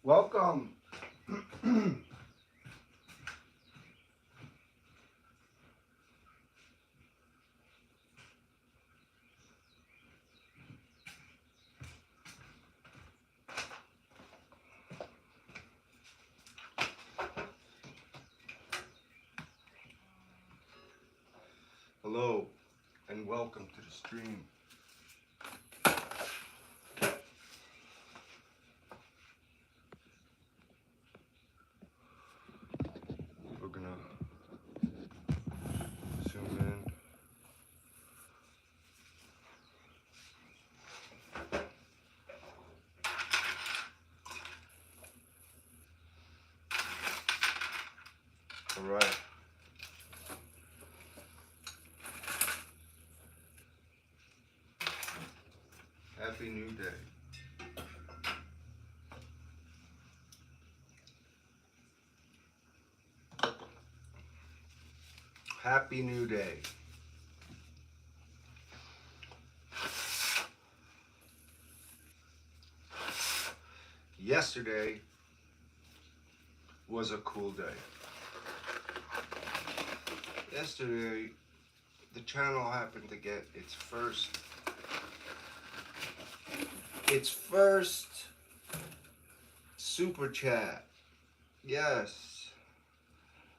Welcome. Hello and welcome to the stream. We're gonna zoom in. All right. Happy New Day. Happy New Day. Yesterday was a cool day. Yesterday, the channel happened to get its first super chat. Yes.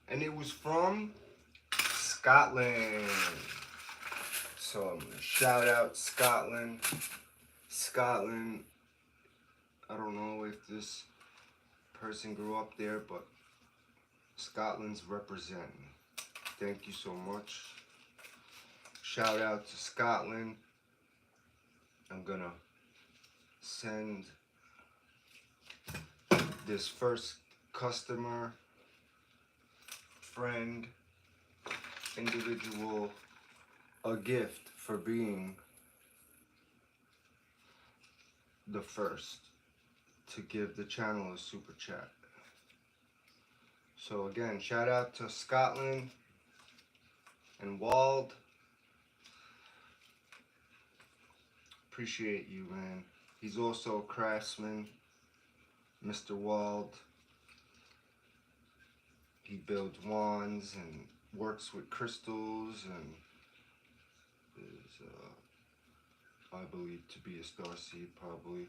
And it was from Scotland. So I'm gonna shout out Scotland. Scotland, I don't know if this person grew up there, but Scotland's representing. Thank you so much. Shout out to Scotland. I'm gonna send this first customer, friend, individual a gift for being the first to give the channel a super chat. So again, shout out to Scotland and Wald. Appreciate you, man. He's also a craftsman, Mr. Wald. He builds wands and works with crystals and is, I believe, to be a starseed, probably.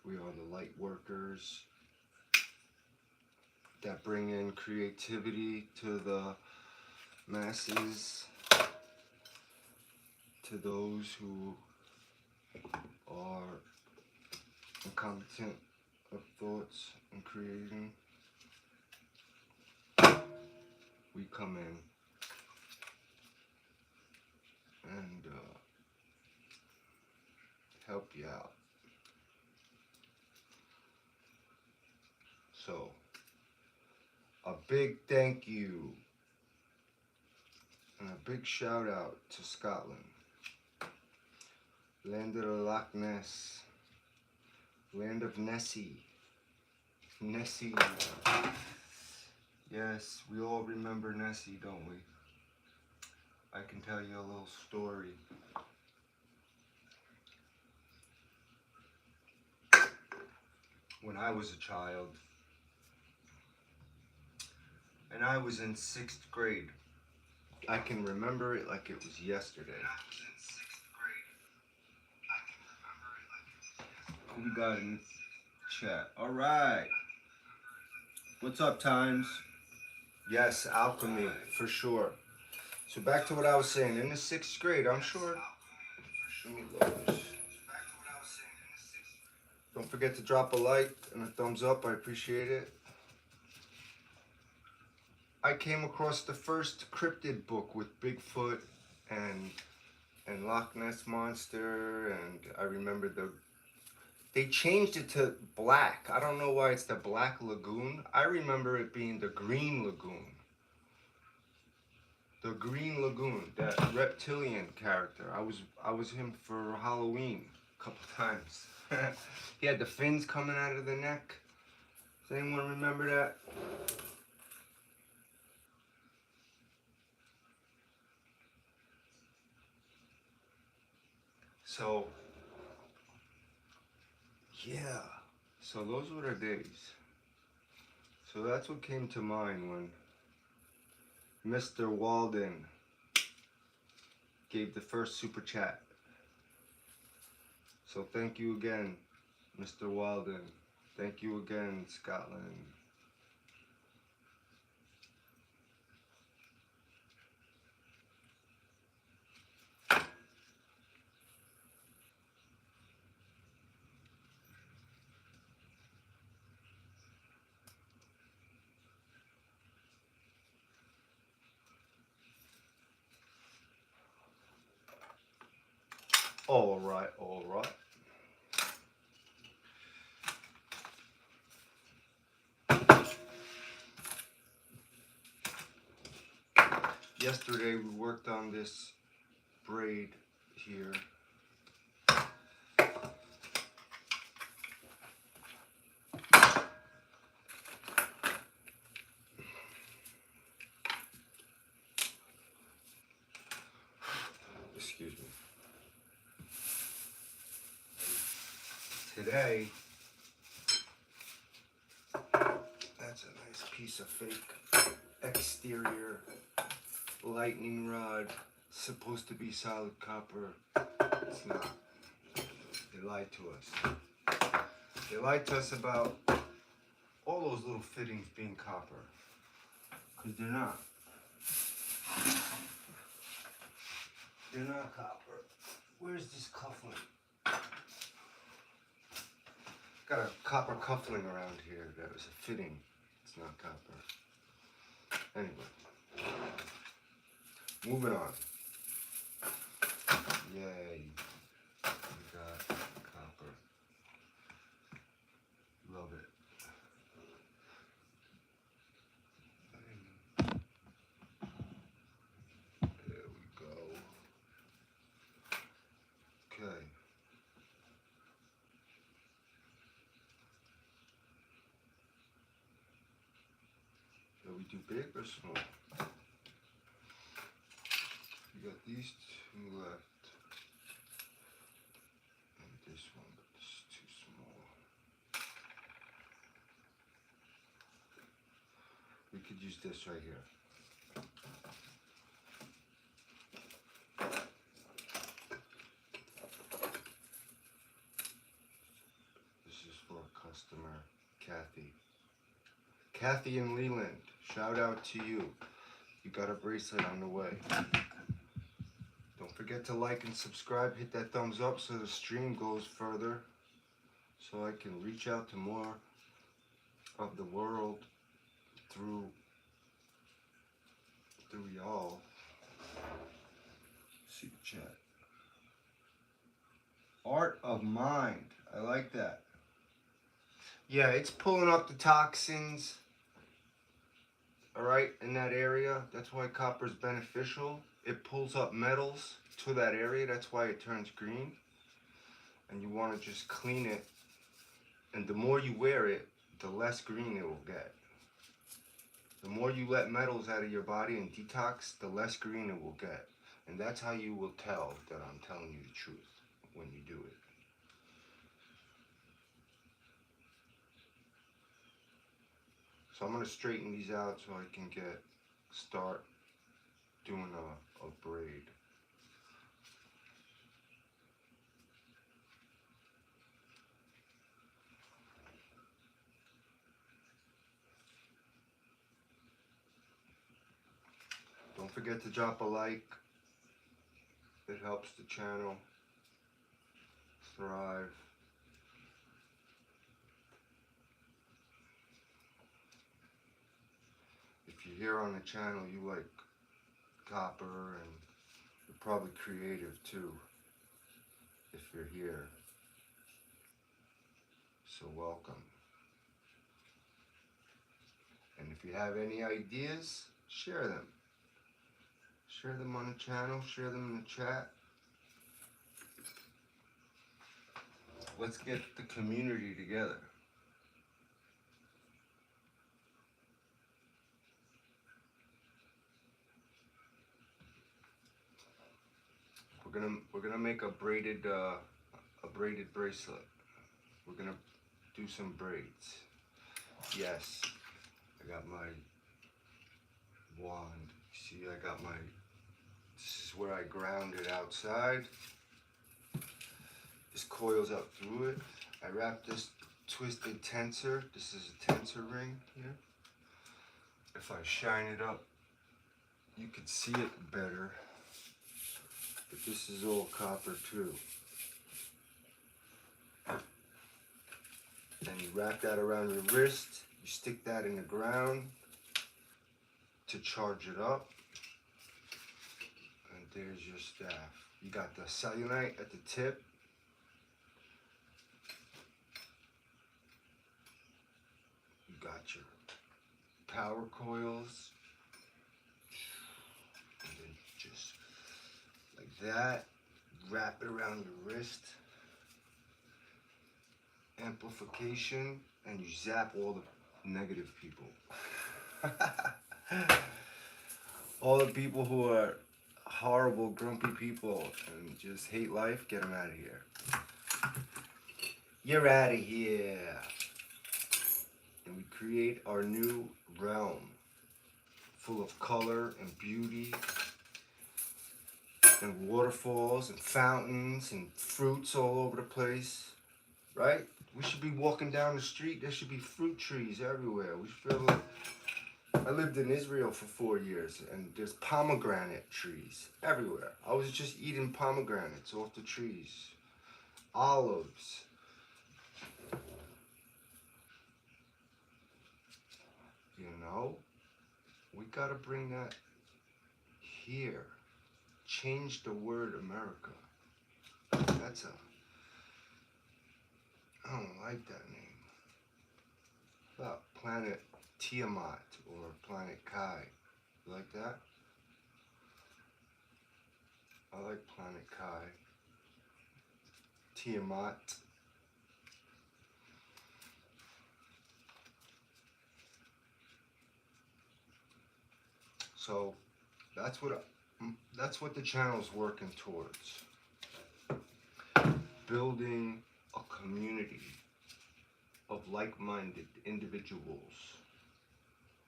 We are the light workers that bring in creativity to the masses, to those who are incompetent of thoughts and creating. We come in and help you out. So, a big thank you and a big shout out to Scotland. Land of the Loch Ness. Land of Nessie. Nessie. Yes, we all remember Nessie, don't we? I can tell you a little story. When I was a child, and I was in 6th grade. I can remember it like it was yesterday. Who we got in chat? All right. What's up, Times? Yes, alchemy, for sure. So back to what I was saying. In the 6th grade, I'm sure. Let me load this. Don't forget to drop a like and a thumbs up. I appreciate it. I came across the first cryptid book with Bigfoot and Loch Ness Monster, and I remember they changed it to black. I don't know why it's the Black Lagoon. I remember it being the Green Lagoon. The Green Lagoon, that reptilian character. I was him for Halloween a couple times. He had the fins coming out of the neck. Does anyone remember that? So Yeah. So those were the days. So that's what came to mind when Mr. Walden gave the first super chat. So thank you again, Mr. Walden. Thank you again, Scotland. All right, all right. Yesterday we worked on this braid here. Excuse me. Today, that's a nice piece of fake exterior lightning rod. Supposed to be solid copper. It's not. They lied to us. They lied to us about all those little fittings being copper. Because they're not. They're not copper. Where's this cuffling? Got a copper cuffling around here that was a fitting. It's not copper. Anyway. Moving on. Yay. We got copper. Love it. There we go. Okay. Shall we do big or small? We got these two left. And this one, but this is too small. We could use this right here. This is for a customer, Kathy. Kathy in Leland, shout out to you. You got a bracelet on the way. Don't forget to like and subscribe. Hit that thumbs up so the stream goes further. So I can reach out to more of the world through y'all. Super chat. Art of mind. I like that. Yeah, it's pulling up the toxins. Alright, in that area. That's why copper is beneficial. It pulls up metals to that area. That's why it turns green. And you want to just clean it. And the more you wear it, the less green it will get. The more you let metals out of your body and detox, the less green it will get. And that's how you will tell that I'm telling you the truth when you do it. So I'm going to straighten these out so I can start doing a braid. Don't forget to drop a like. It helps the channel thrive. If you're here on the channel, you like copper, and you're probably creative too, if you're here. So welcome. And if you have any ideas, share them. Share them on the channel, share them in the chat. Let's get the community together. We're gonna make a braided bracelet. we're gonna do some braids. Yes, I got my wand. See, I got my, this is where I ground it outside. This coils up through it. I wrap this twisted tensor. This is a tensor ring here. If I shine it up, you could see it better. But this is all copper too. And you wrap that around your wrist. You stick that in the ground to charge it up. And there's your staff. You got the cellulite at the tip. You got your power coils. And then just like that. Wrap it around your wrist. Amplification. And you zap all the negative people. All the people who are horrible, grumpy people and just hate life, get them out of here. You're out of here. And we create our new realm full of color and beauty and waterfalls and fountains and fruits all over the place, right? We should be walking down the street. There should be fruit trees everywhere. We should feel like, I lived in Israel for 4 years, and there's pomegranate trees everywhere. I was just eating pomegranates off the trees. Olives. You know, we gotta bring that here. Change the word America. That's a, I don't like that name. How about Planet Tiamat or Planet Kai? You like that? I like Planet Kai. Tiamat. So that's what the channel's working towards. Building a community of like-minded individuals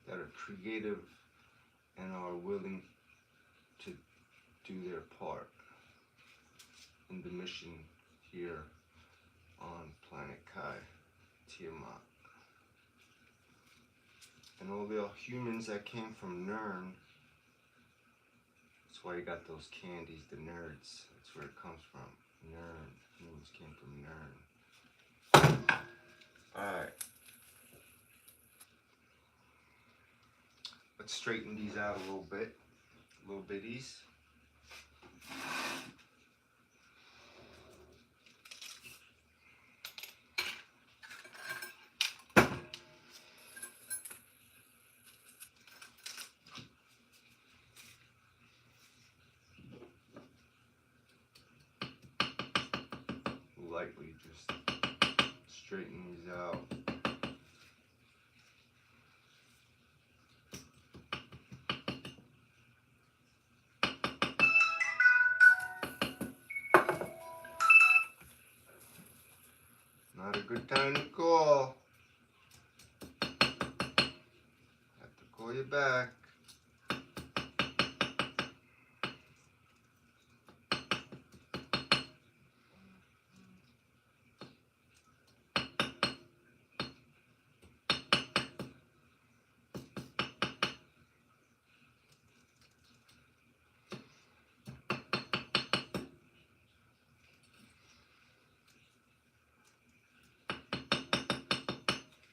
that are creative and are willing to do their part in the mission here on Planet Kai, Tiamat. And all the humans that came from Nern, that's why you got those candies, the nerds, that's where it comes from, Nern, humans came from Nern. Alright. Let's straighten these out a little bit, little bitties. Lightly just straighten these out. Not a good time to call. Have to call you back.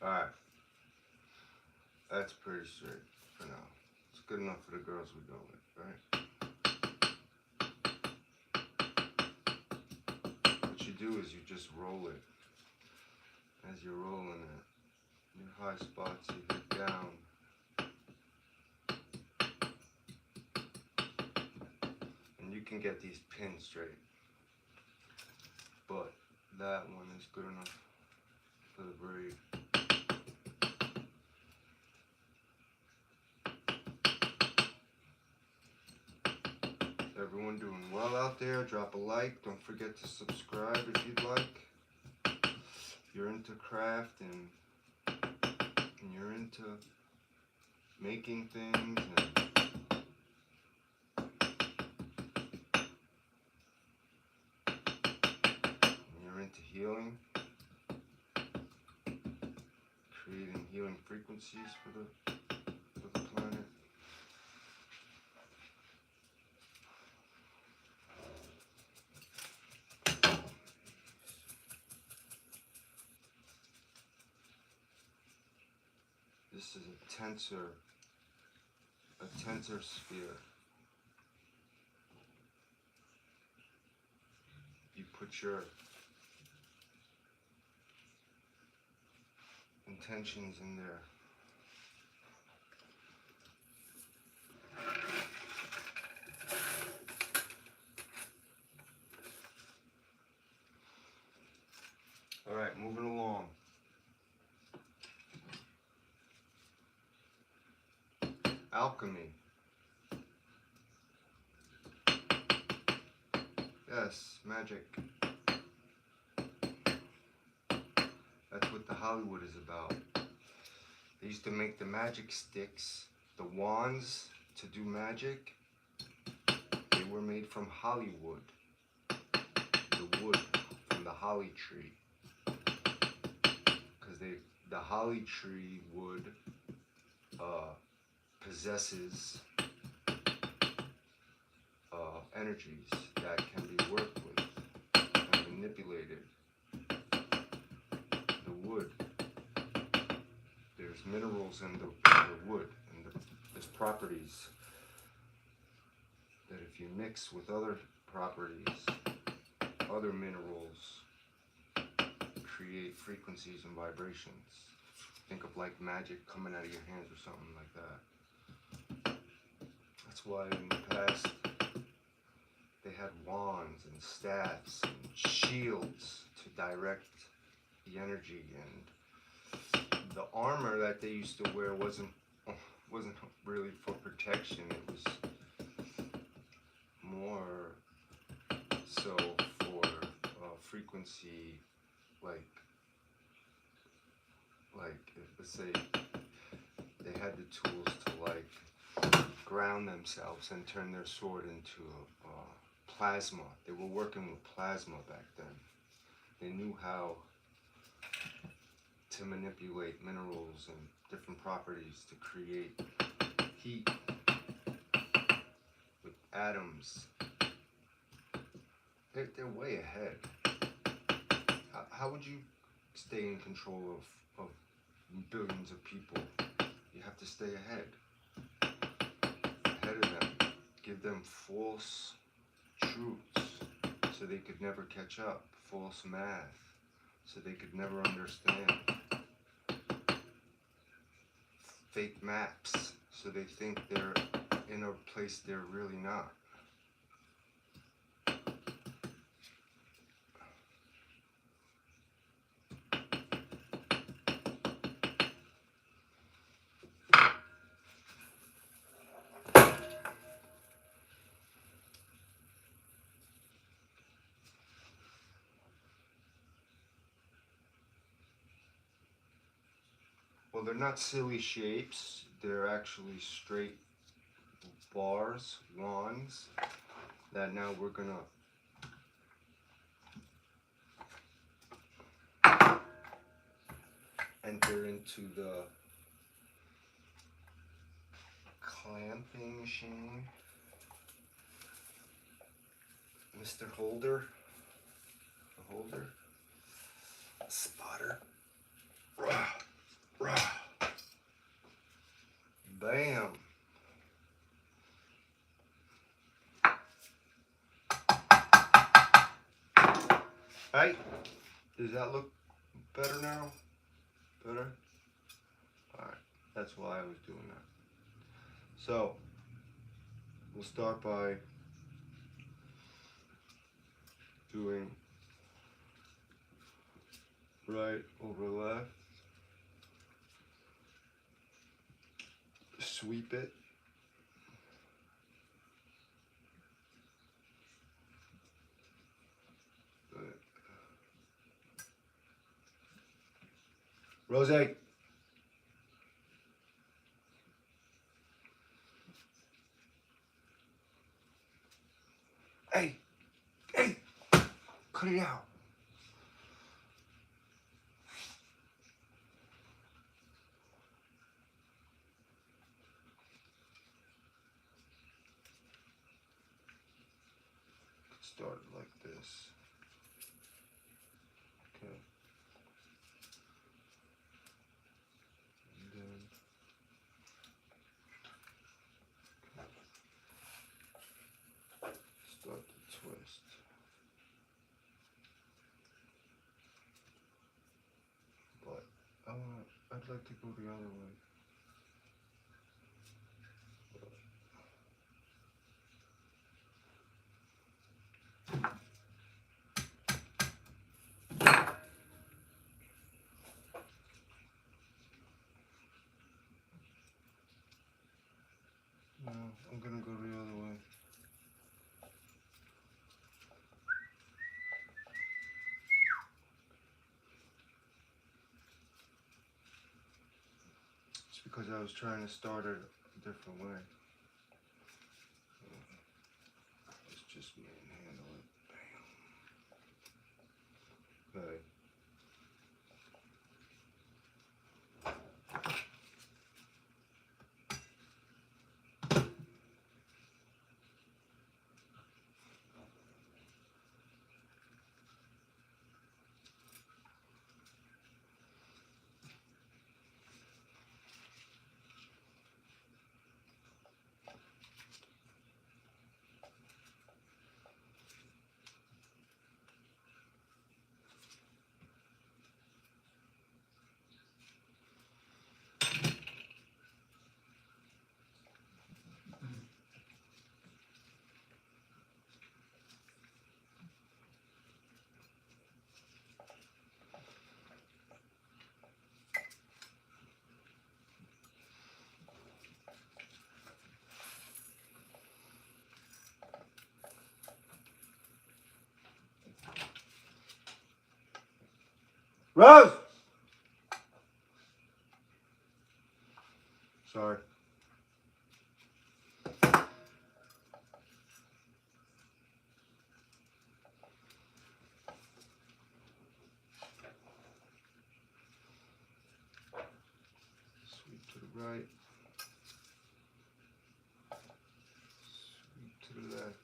Alright. That's pretty straight for now. It's good enough for the girls we go with, right? What you do is you just roll it. As you're rolling it, your high spots you hit down. And you can get these pins straight. But that one is good enough for the braid. Everyone doing well out there? Drop a like. Don't forget to subscribe if you'd like. you're into craft and you're into making things and you're into healing, creating healing frequencies for the planet. This is a tensor sphere. You put your intentions in there. All right, moving along. Alchemy. Yes, magic. That's what the Hollywood is about. They used to make the magic sticks, the wands to do magic. They were made from Hollywood, the wood from the holly tree. Because the holly tree wood possesses energies that can be worked with and manipulated. The wood, there's minerals in the wood, and there's properties that if you mix with other properties, other minerals, create frequencies and vibrations. Think of like magic coming out of your hands or something like that. That's why in the past they had wands and staffs and shields to direct the energy, and the armor that they used to wear wasn't really for protection. It was more so for frequency, like let's say they had the tools to like ground themselves and turn their sword into plasma. They were working with plasma back then. They knew how to manipulate minerals and different properties to create heat with atoms. They're way ahead. How would you stay in control of billions of people? You have to stay ahead of them. Give them false truths so they could never catch up. False math so they could never understand. Fake maps so they think they're in a place they're really not. Well, they're not silly shapes. They're actually straight bars, wands, that now we're gonna enter into the clamping machine. Mr. Holder, the holder, spotter. Rah, rah. Bam. Right? Does that look better now? Better? Alright, that's why I was doing that. So, we'll start by doing right over left. Sweep it. Rose. Hey, hey, cut it out. Start it like this. Okay. And then start the twist. But I'd like to go the other way. No, I'm gonna go the other way. It's because I was trying to start it a different way. Let's just manhandle it. Bam. Okay. Rose! Sorry. Sweep to the right. Sweep to the left.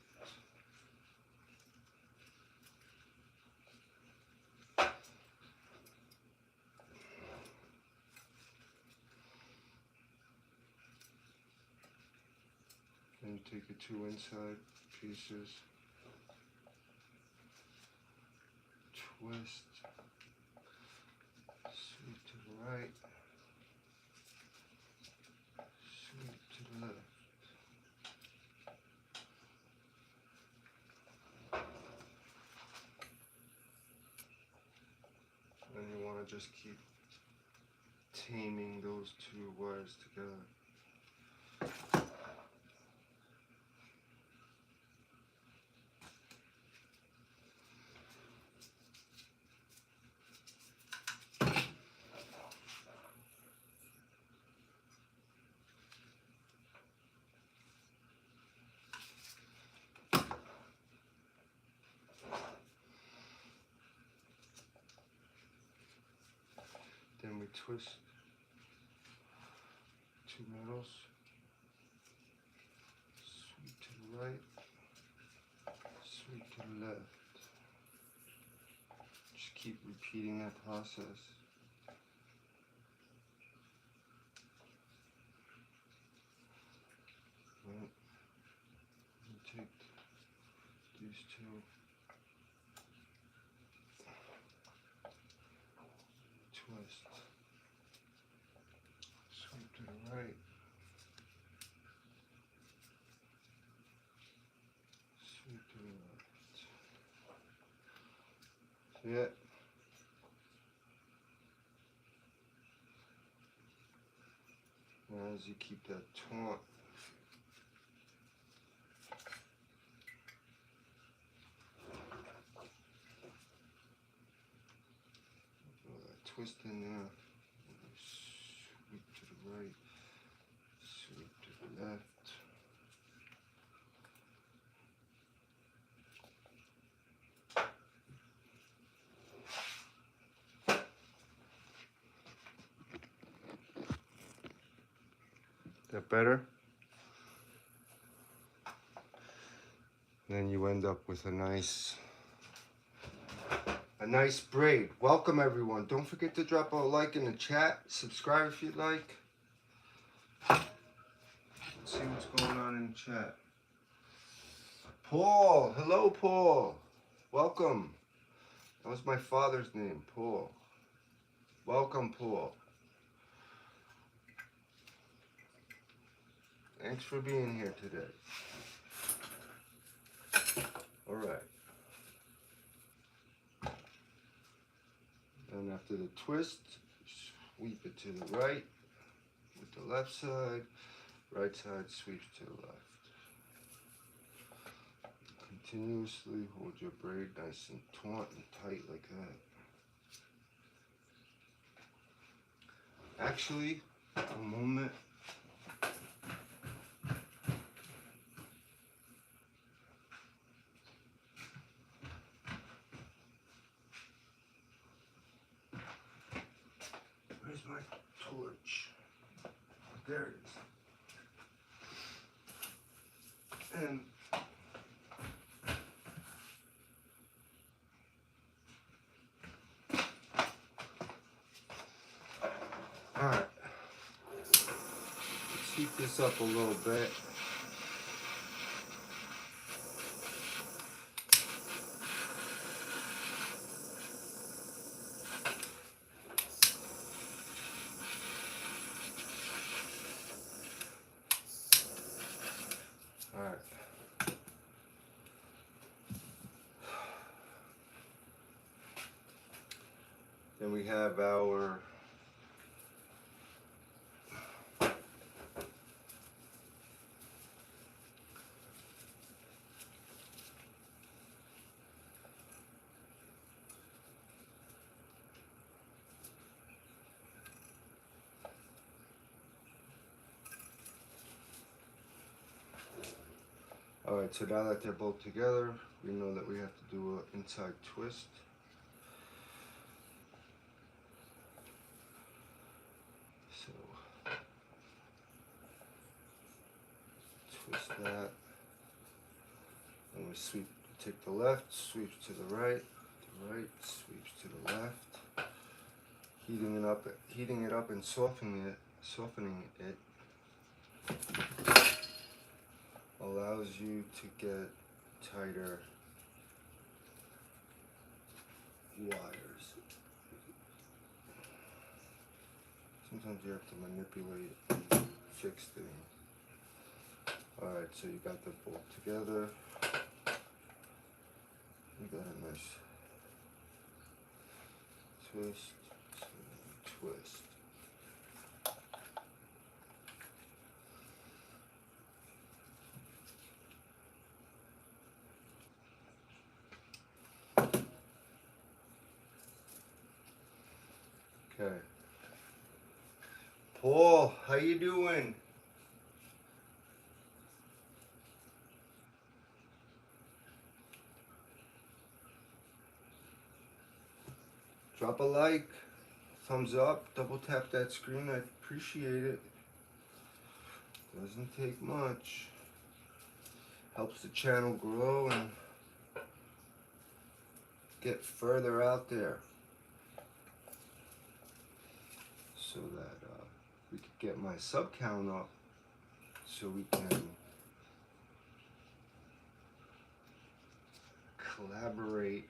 Then you take your two inside pieces. Twist. Sweep to the right. Sweep to the left. And you want to just keep taming those two wires together. Then we twist two metals. Sweep to the right. Sweep to the left. Just keep repeating that process. Right. You take these two. Twist. Sweep to the right. Sweep to the left. See it? Now as you keep that taut, throw that twist in there. right, sweep to the left. That better? Then you end up with a nice braid. Welcome everyone. Don't forget to drop a like in the chat. Subscribe if you'd like. Let's see what's going on in the chat. Paul. Hello, Paul. Welcome. That was my father's name, Paul. Welcome, Paul. Thanks for being here today. All right. And after the twist, sweep it to the right with the left side. Right side sweeps to the left. Continuously hold your braid nice and taut and tight like that. Actually, a moment. Where's my torch? There it is. And alright. Let's heat this up a little bit. Alright. Then we have our alright, so now that they're both together, we know that we have to do an inside twist. So twist that. And we sweep, take the left, sweeps to the right sweeps to the left. Heating it up and softening it allows you to get tighter wires. Sometimes you have to manipulate and fix things. Alright, so you got them both together. You got a nice twist, twist. Okay. Paul, how you doing? Drop a like, thumbs up, double tap that screen. I appreciate it. Doesn't take much. Helps the channel grow and get further out there, so that we could get my sub count up, so we can collaborate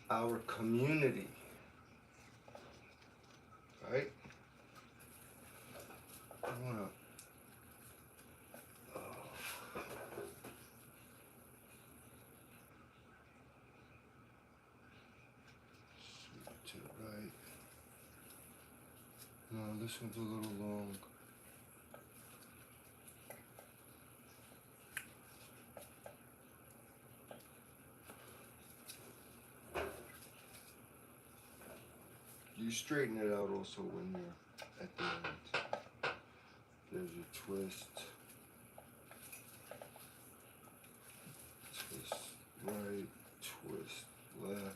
our community, right? I wanna sweep it to the right. No, this one's a little long. You straighten it out also when you're at the end. There's your twist. Twist right, twist left.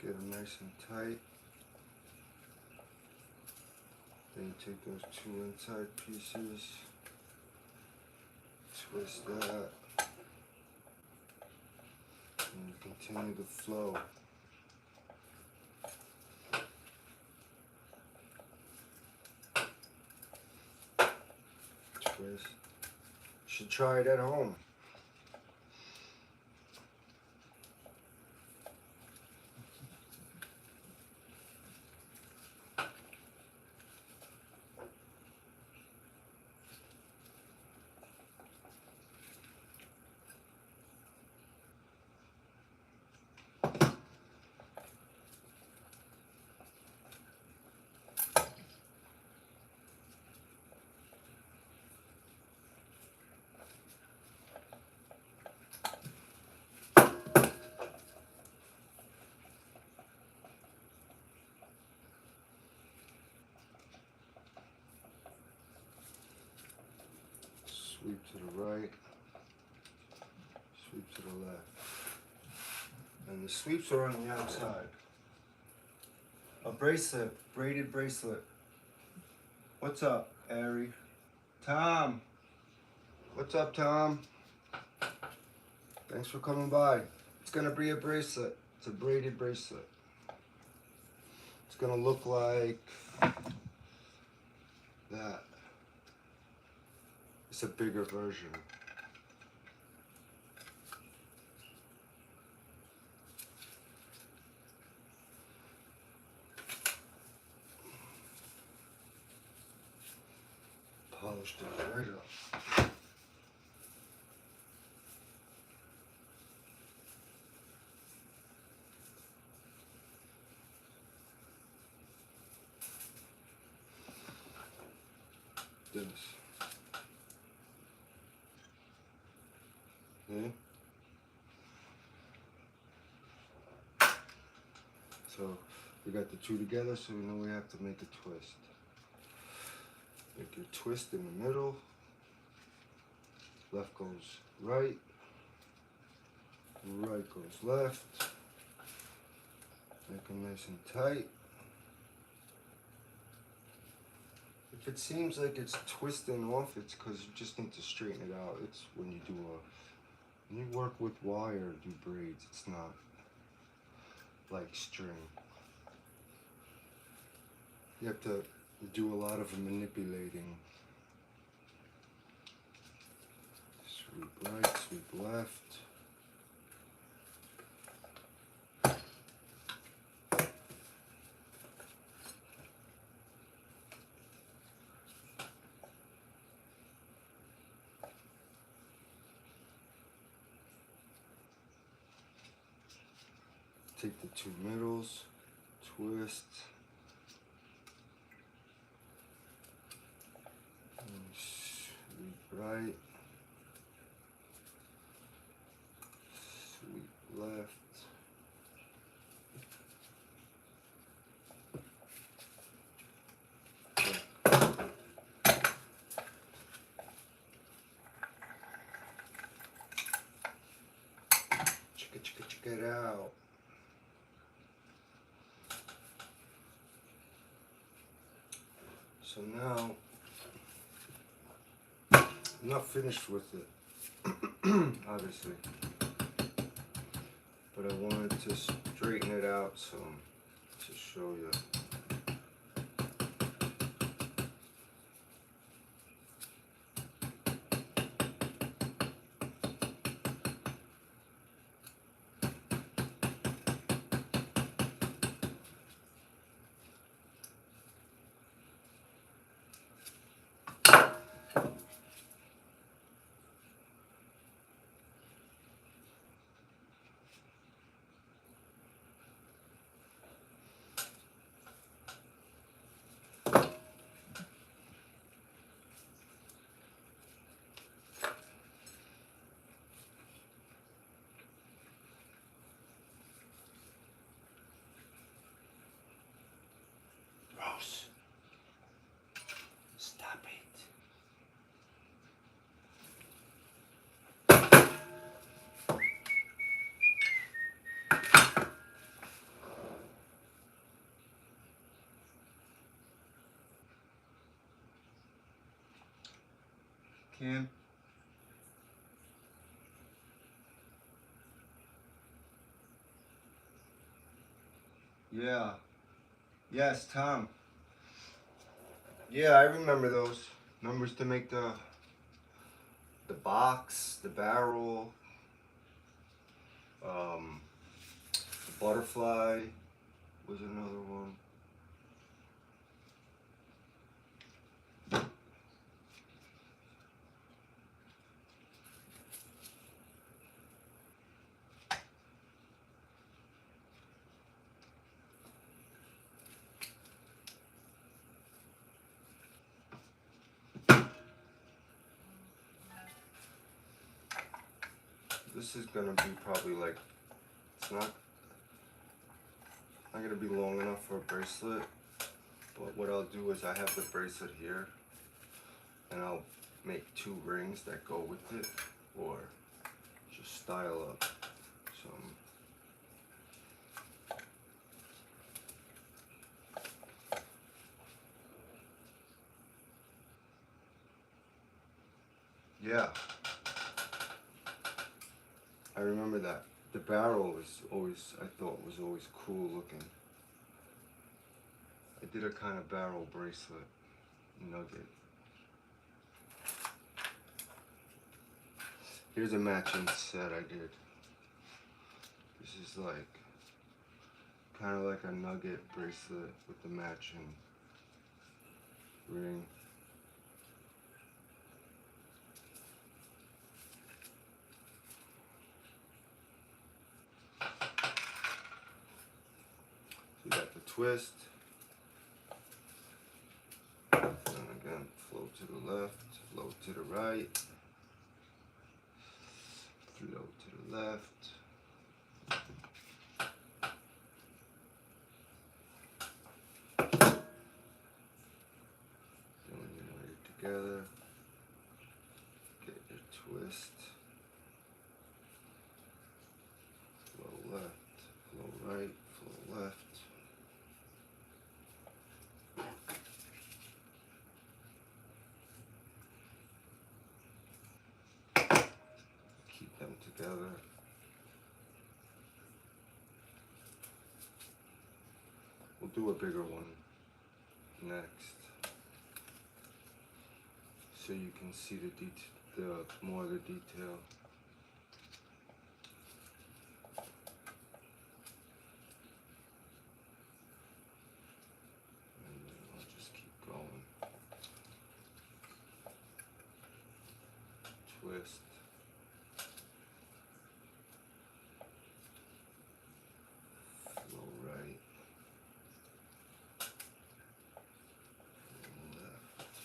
Get them nice and tight. Then you take those two inside pieces, twist that, and you continue the flow. Twist. You should try it at home. Sweep to the right, sweep to the left. And the sweeps are on the outside. A bracelet, braided bracelet. What's up, Ari? Tom. What's up, Tom? Thanks for coming by. It's gonna be a bracelet. It's a braided bracelet. It's gonna look like that. It's a bigger version. Polished it right up. This. See? So we got the two together, so we know we have to make a twist. Make your twist in the middle. Left goes right. Right goes left. Make them nice and tight. If it seems like it's twisting off, it's because you just need to straighten it out. It's when you do when you work with wire, do braids, it's not like string. You have to do a lot of manipulating. Sweep right, sweep left. Take the two middles, twist, and sweep right, sweep left. Check it out. So now, I'm not finished with it, obviously, but I wanted to straighten it out some to show you. can. Yeah. Yes, Tom. Yeah, I remember those numbers to make the box, the barrel, um, the butterfly was another one. This is gonna be probably like, it's not gonna be long enough for a bracelet, but what I'll do is I have the bracelet here and I'll make 2 rings that go with it, or just style up some. Yeah, I remember that. The barrel was always, I thought was always cool looking. I did a kind of barrel bracelet, nugget. Here's a matching set I did. This is like, kind of like a nugget bracelet with the matching ring. So you got the twist, and again, flow to the left, flow to the right, flow to the left. Then when you're ready together, get your twist, flow left, flow right, flow left. Keep them together. We'll do a bigger one next, so you can see the more of the detail. And then I'll just keep going. Twist. Flow right. Flow left.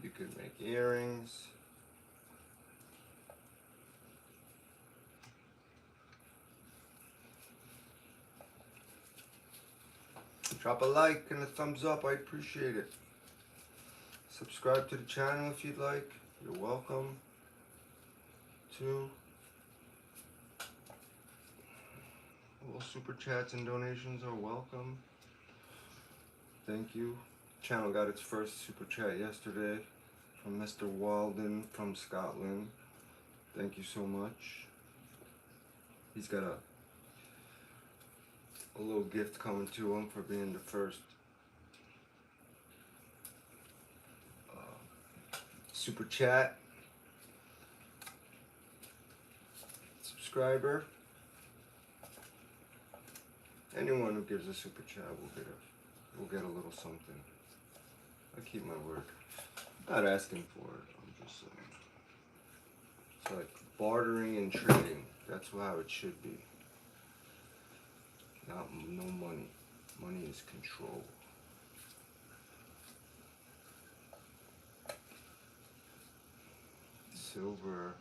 You could make earrings. Drop a like and a thumbs up, I appreciate it. Subscribe to the channel if you'd like. You're welcome to. All super chats and donations are welcome. Thank you. Channel got its first super chat yesterday from Mr. Walden from Scotland. Thank you so much. He's got a little gift coming to him for being the first super chat subscriber. Anyone who gives a super chat will get a little something. I keep my word. Not asking for it. I'm just saying. It's like bartering and trading. That's how it should be. No money. Money is control. Silver,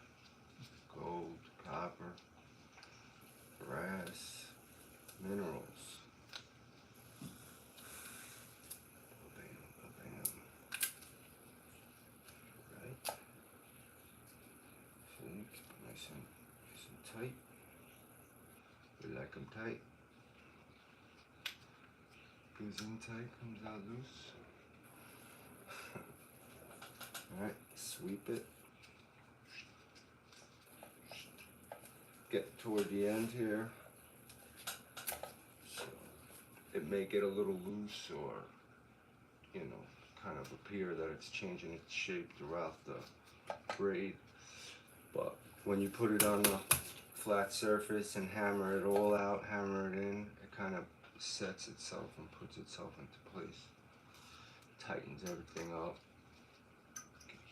gold, copper, brass, minerals. Bam. Right. See, keep it nice and tight. We like them tight. Goes in tight, comes out loose. Alright, sweep it. Get toward the end here. So it may get a little loose or, you know, kind of appear that it's changing its shape throughout the braid. But when you put it on a flat surface and hammer it all out, hammer it in, it kind of sets itself and puts itself into place. Tightens everything up.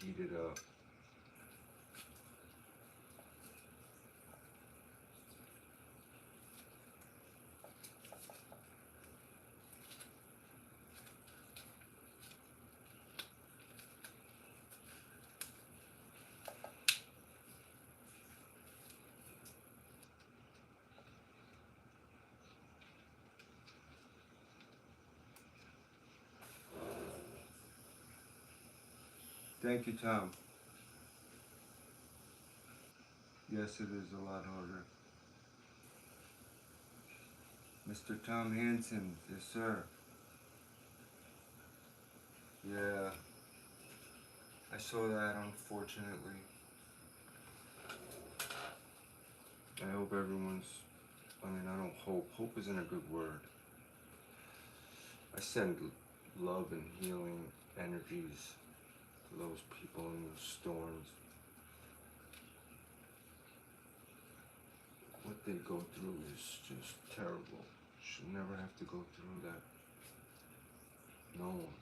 Heat it up. Thank you, Tom. Yes, it is a lot harder. Mr. Tom Hansen, yes sir. Yeah, I saw that, unfortunately. I hope everyone's, I don't hope. Hope isn't a good word. I send love and healing energies to those people in those storms. What they go through is just terrible. Should never have to go through that. No one.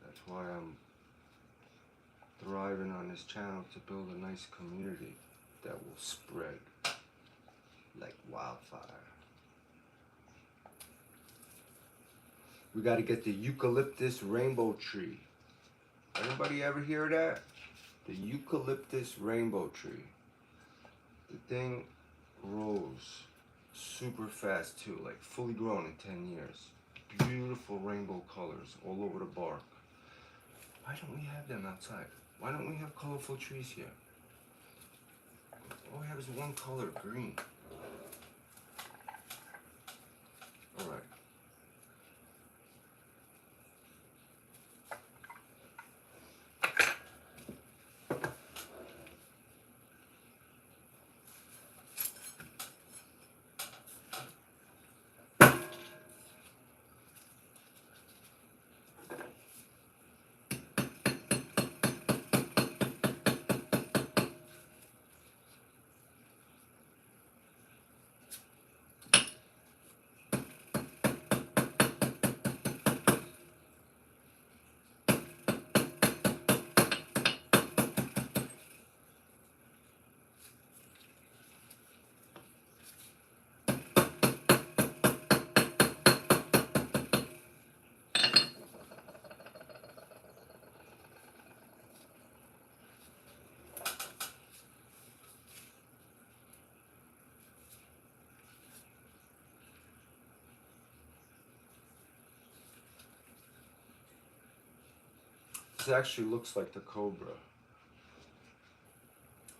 That's why I'm thriving on this channel, to build a nice community that will spread like wildfire. We got to get the eucalyptus rainbow tree. Anybody ever hear that? The eucalyptus rainbow tree. The thing grows super fast too, like fully grown in 10 years. Beautiful rainbow colors all over the bark. Why don't we have them outside? Why don't we have colorful trees here? All we have is one color, green. All right. This actually looks like the cobra.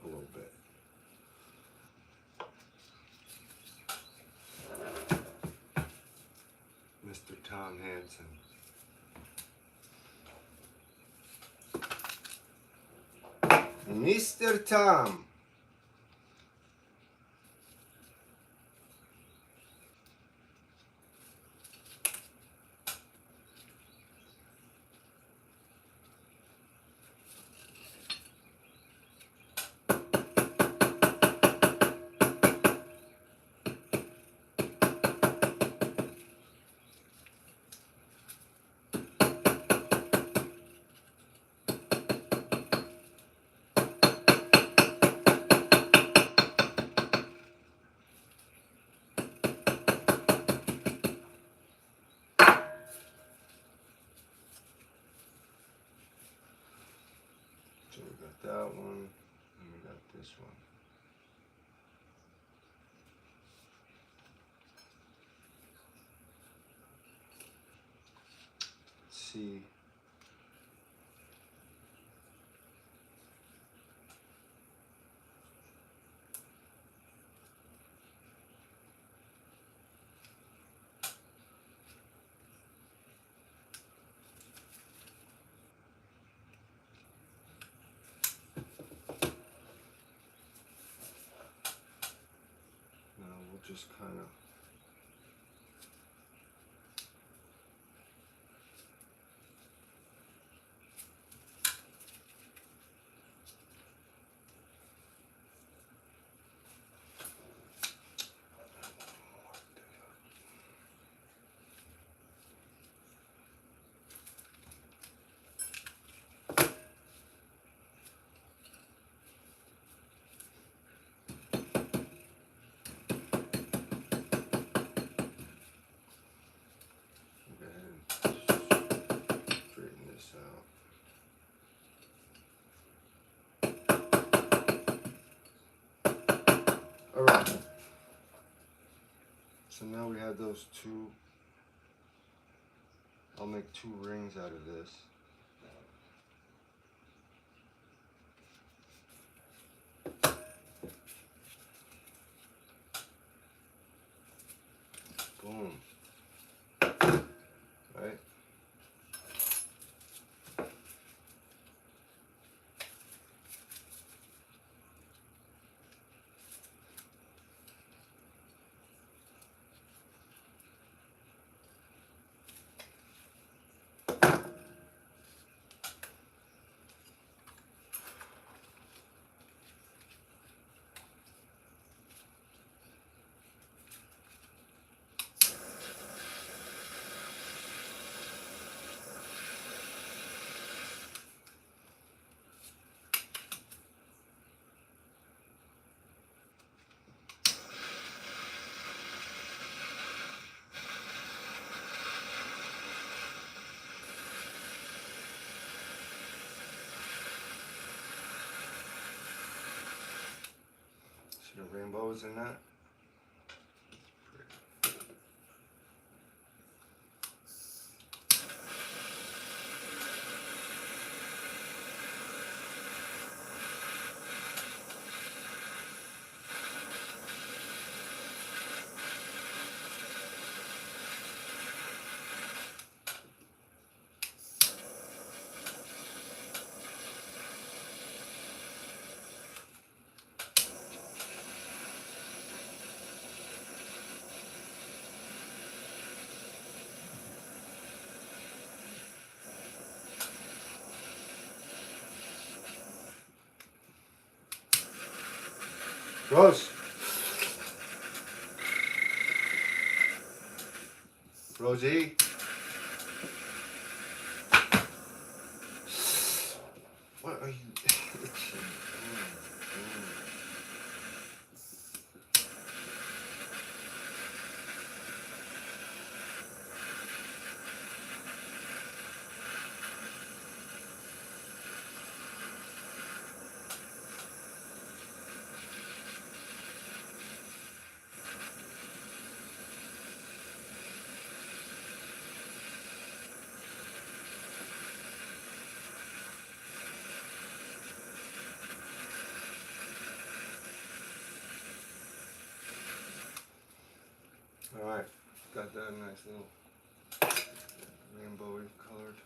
A little bit. Mr. Tom Hansen. Mr. Tom. this one. Let's see. Now we'll just kind of straighten this out. All right. So now we have those two. I'll make 2 rings out of this. Boom. Right? See the rainbows in that? Rose. Rosie. What are you itching? All right, got that nice little rainbowy colored.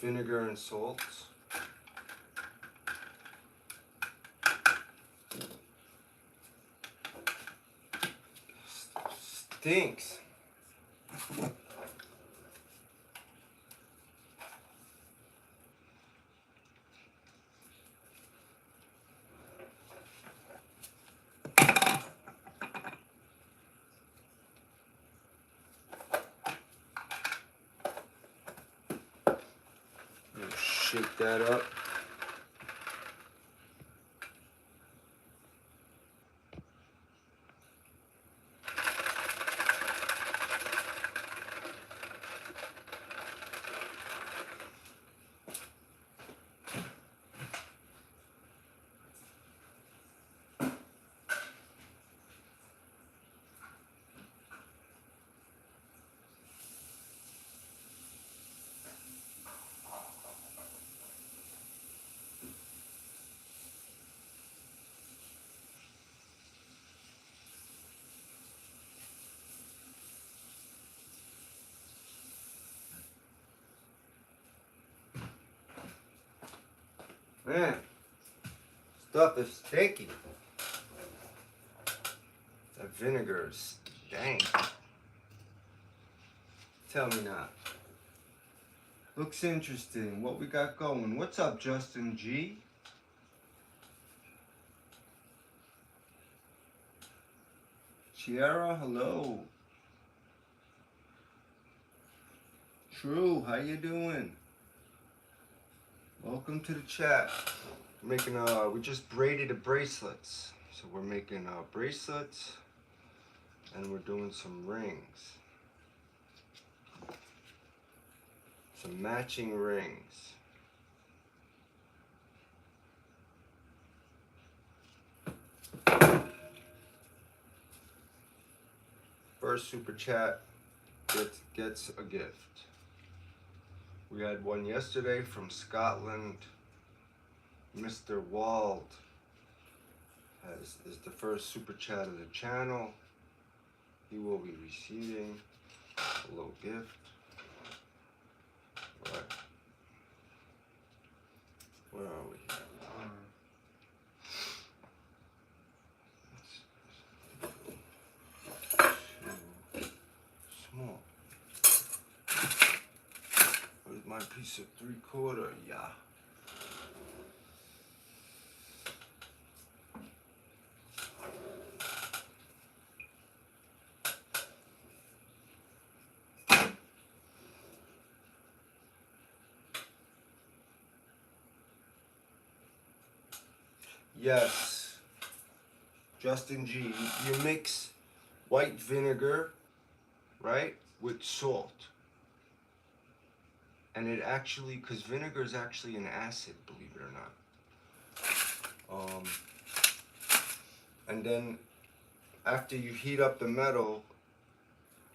vinegar and salt. Stinks. Shake that up. Man, stuff is sticky. That vinegar is dank. Tell me not. Looks interesting. What we got going? What's up, Justin G? Chiara, hello. True, how you doing? Welcome to the chat. We just braided the bracelets. So we're making bracelets and we're doing some rings. Some matching rings. First super chat gets a gift. We had one yesterday from Scotland. Mr. Wald is the first super chat of the channel. He will be receiving a little gift. Right. Where are we? Small. Where's my piece of 3/4? Yeah. Yes, Justin G, you mix white vinegar, right, with salt. And it actually, because vinegar is actually an acid, believe it or not. And then after you heat up the metal,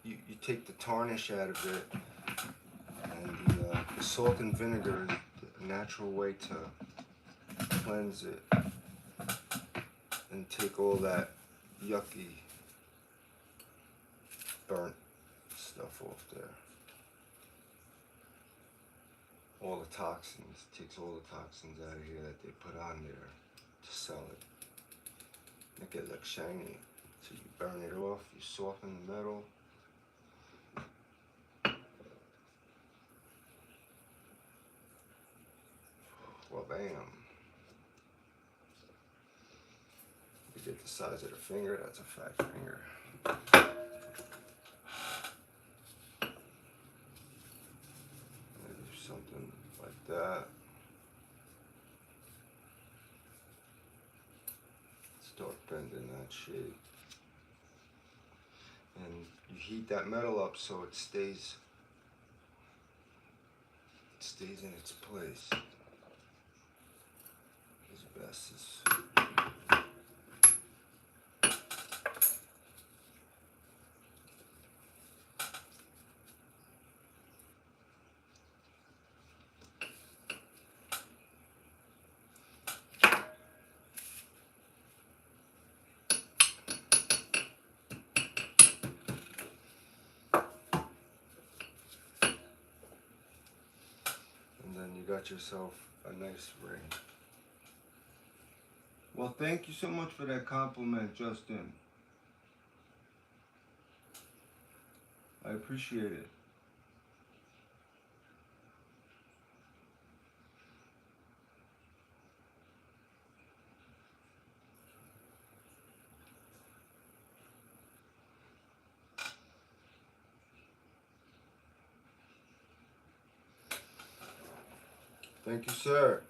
you take the tarnish out of it. And the salt and vinegar is a natural way to cleanse it and take all that yucky burnt stuff off there. All the toxins, takes all the toxins out of here that they put on there to sell it. Make it look shiny. So you burn it off, you soften the metal. Well, bam. You get the size of the finger, that's a fat finger. Maybe something like that. Start bending that shape. And you heat that metal up so it stays in its place. As best as you got yourself a nice ring. Well, thank you so much for that compliment, Justin. I appreciate it. Thank you, sir.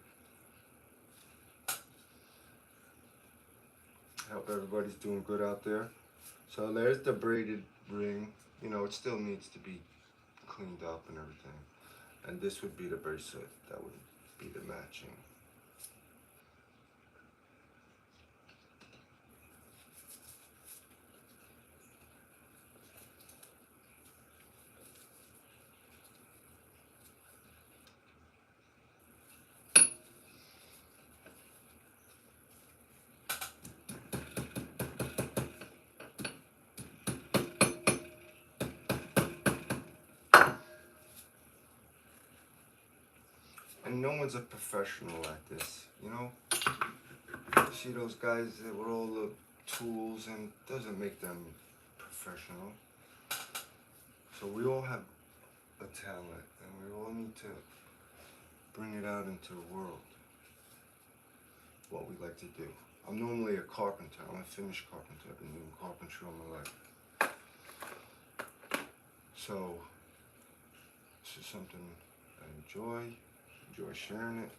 Hope everybody's doing good out there. So there's the braided ring. You know, it still needs to be cleaned up and everything. And this would be the bracelet. That would be the matching. And no one's a professional at this, you know? You see those guys with all the tools, and doesn't make them professional. So we all have a talent, and we all need to bring it out into the world. What we like to do. I'm normally a carpenter. I'm a finished carpenter. I've been doing carpentry all my life. So this is something I enjoy sharing it,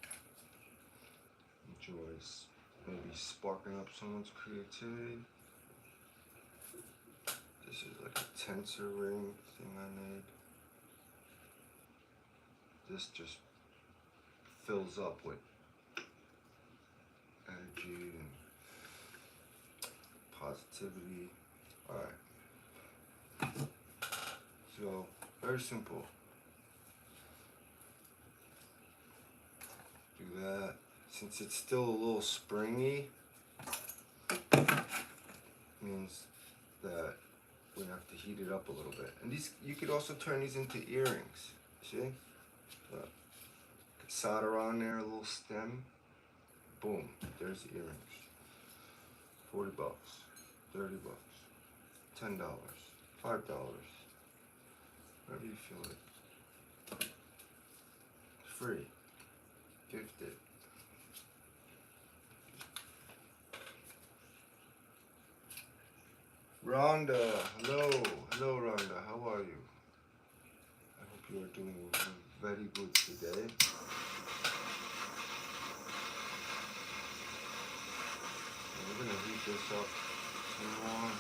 enjoys maybe sparking up someone's creativity. This is like a tensor ring thing I made. This just fills up with energy and positivity. Alright. So, very simple. Do that. Since it's still a little springy, means that we have to heat it up a little bit. And these, you could also turn these into earrings. See? Look. Could solder on there a little stem. Boom. There's the earrings. $40, $30, $10, $5. Whatever you feel it. Free. Gifted. Rhonda, hello, Rhonda, how are you? I hope you are doing very good today. And we're gonna heat this up some more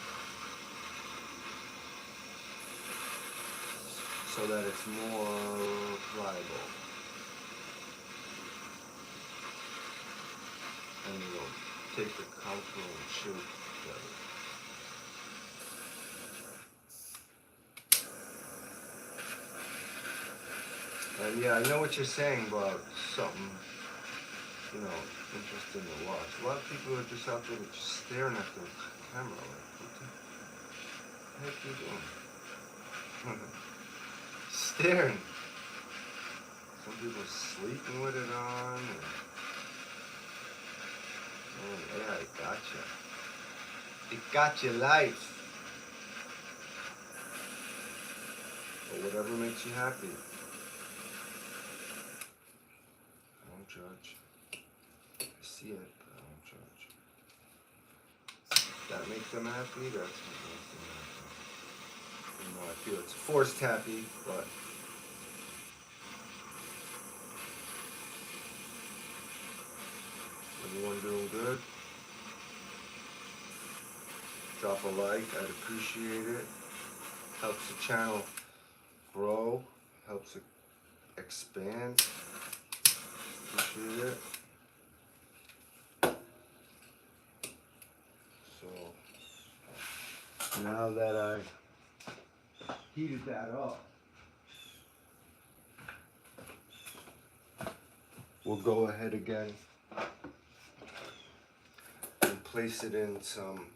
so that it's more pliable. And it'll take the contour and shape together. And yeah, I know what you're saying about something, you know, interesting to watch. A lot of people are just out there just staring at the camera like, what the heck are you doing? Staring. Some people are sleeping with it on. And, oh yeah, it gotcha. It got your life. But whatever makes you happy. I don't judge. I see it, but I don't judge. If that makes them happy, that's what makes them happy. You know, I feel it's forced happy, but everyone doing good? Drop a like, I'd appreciate it. Helps the channel grow, helps it expand. Appreciate it. So now that I heated that up, we'll go ahead again and place it in some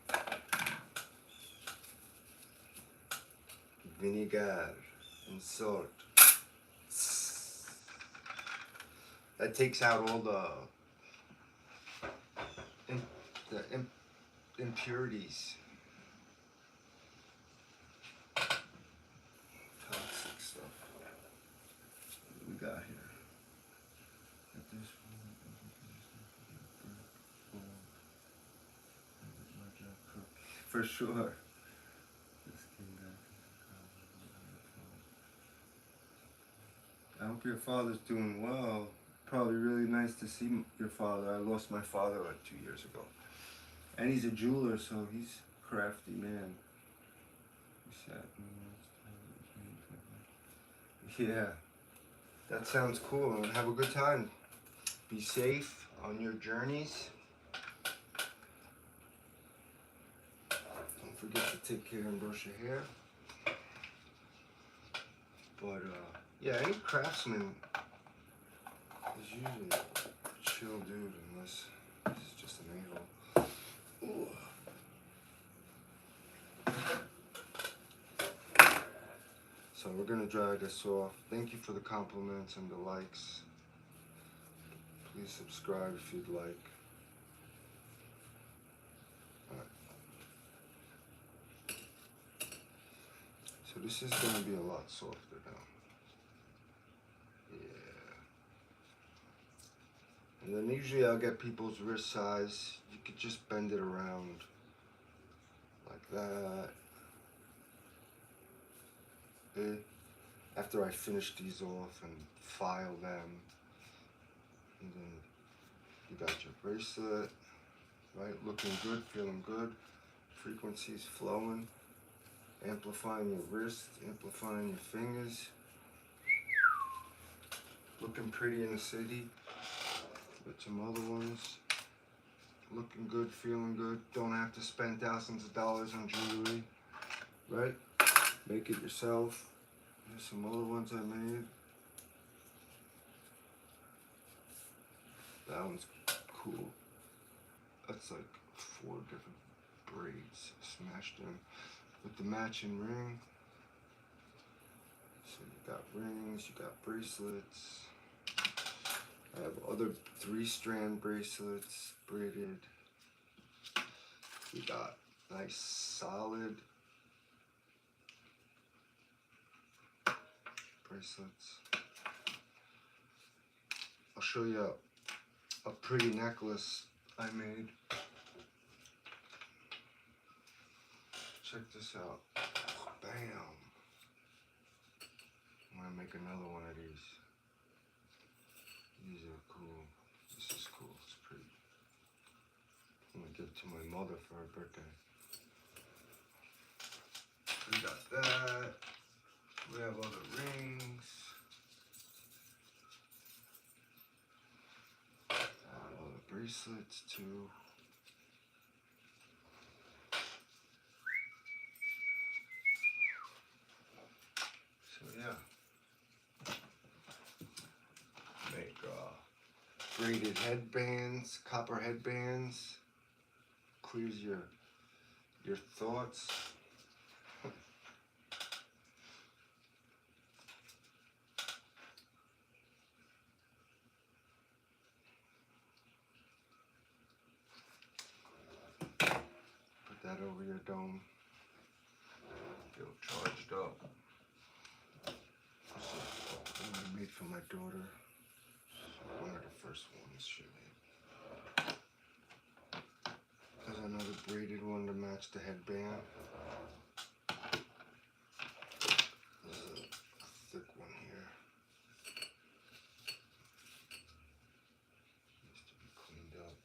vinegar and salt. That takes out all the impurities. Toxic stuff. What we got here? At this point, for sure. I hope your father's doing well. Probably really nice to see your father. I lost my father like 2 years ago. And he's a jeweler, so he's a crafty man. Yeah. That sounds cool. And have a good time. Be safe on your journeys. Don't forget to take care and brush your hair. But yeah, any craftsman is usually a chill dude unless he's just an a-hole. So we're gonna dry this off. Thank you for the compliments and the likes. Please subscribe if you'd like. So this is gonna be a lot softer now. Yeah. And then usually I'll get people's wrist size. You could just bend it around like that. After I finish these off and file them, and then you got your bracelet, right? Looking good, feeling good, frequencies flowing, amplifying your wrist, amplifying your fingers, looking pretty in the city with some other ones, looking good, feeling good. Don't have to spend thousands of dollars on jewelry, right? Make it yourself. Here's some other ones I made. That one's cool. That's like 4 different braids smashed in with the matching ring. So you got rings, you got bracelets. I have other 3-strand bracelets braided. We got nice solid bracelets. I'll show you a pretty necklace I made. Check this out. Bam. I'm gonna make another one of these. These are cool. This is cool. It's pretty. I'm gonna give it to my mother for her birthday. We got that. We have other rings. All the bracelets too. So yeah. Make braided headbands, copper headbands. Clears your thoughts. Put that over your dome. Feel charged up. This is one I made for my daughter. One of the first ones she made. There's another braided one to match the headband. There's a thick one here. Needs to be cleaned up.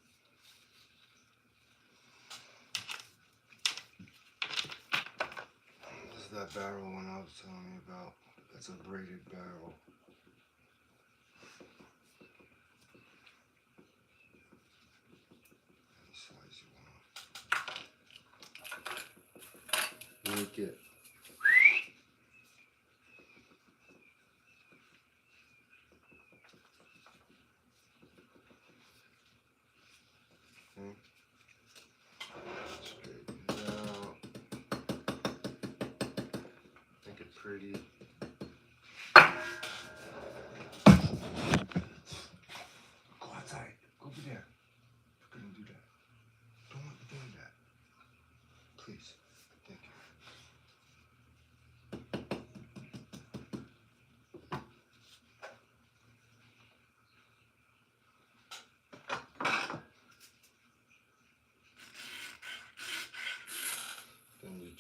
This is that barrel one I was telling you about. That's a braided barrel. Any size you want. Make it. Okay. Straighten it out. Make it pretty.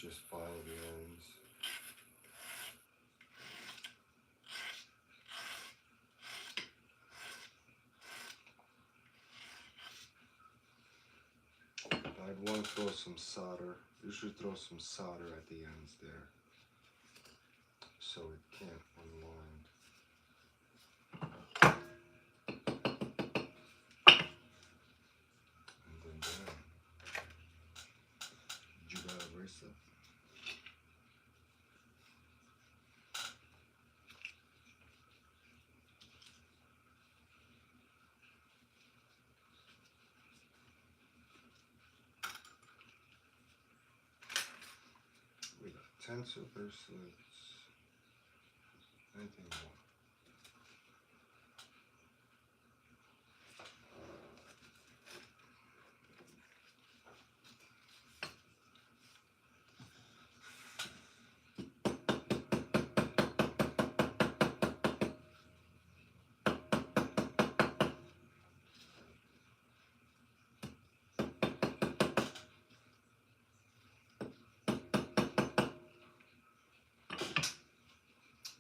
just file the ends. I'd want to throw some solder. You should throw some solder at the ends there, so it can't unwind. And then bam. You got a bracelet. We got tensor bracelets. Anything more.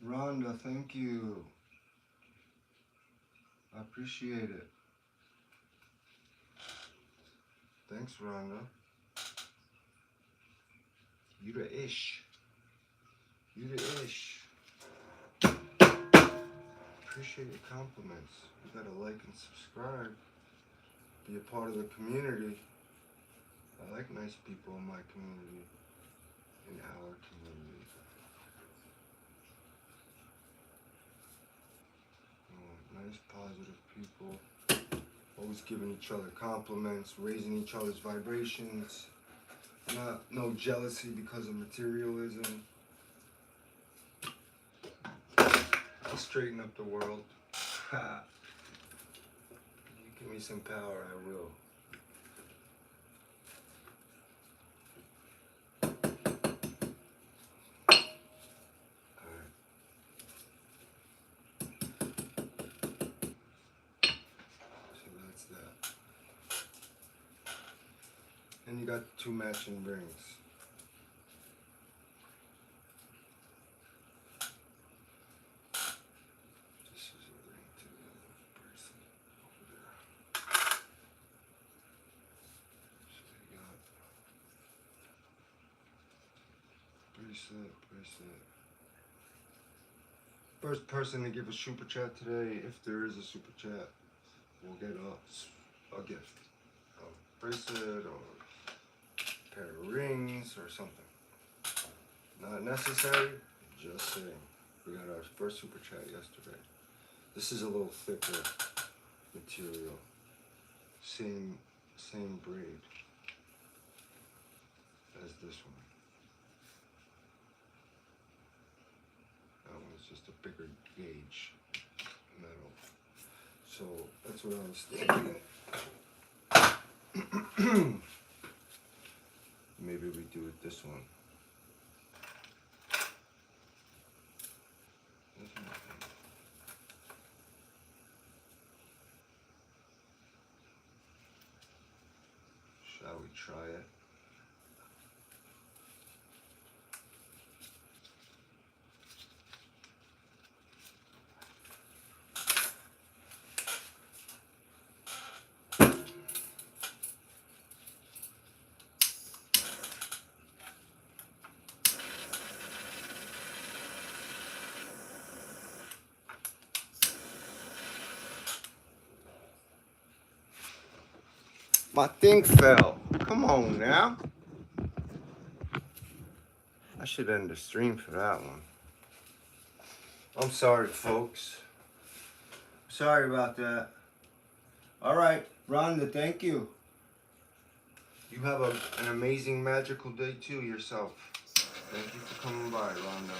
Rhonda, thank you. I appreciate it. Thanks, Rhonda. You the ish. You the ish. Appreciate your compliments. You gotta like and subscribe. Be a part of the community. I like nice people in my community. In our community. Nice, positive people. Always giving each other compliments, raising each other's vibrations. No jealousy because of materialism. I'll straighten up the world. You give me some power, I will. And you got 2 matching rings. This is a ring to the bracelet over there. So you got bracelet. First person to give a super chat today, if there is a super chat, will get a gift. A bracelet or a pair of rings or something. Not necessary, just saying. We got our first super chat yesterday. This is a little thicker material. Same braid as this one. That one's just a bigger gauge metal. So that's what I was thinking. Maybe we do it this one. Shall we try it? My thing fell. Come on now. I should end the stream for that one. I'm sorry, folks. Sorry about that. All right, Rhonda, thank you. You have an amazing, magical day too yourself. Thank you for coming by, Rhonda.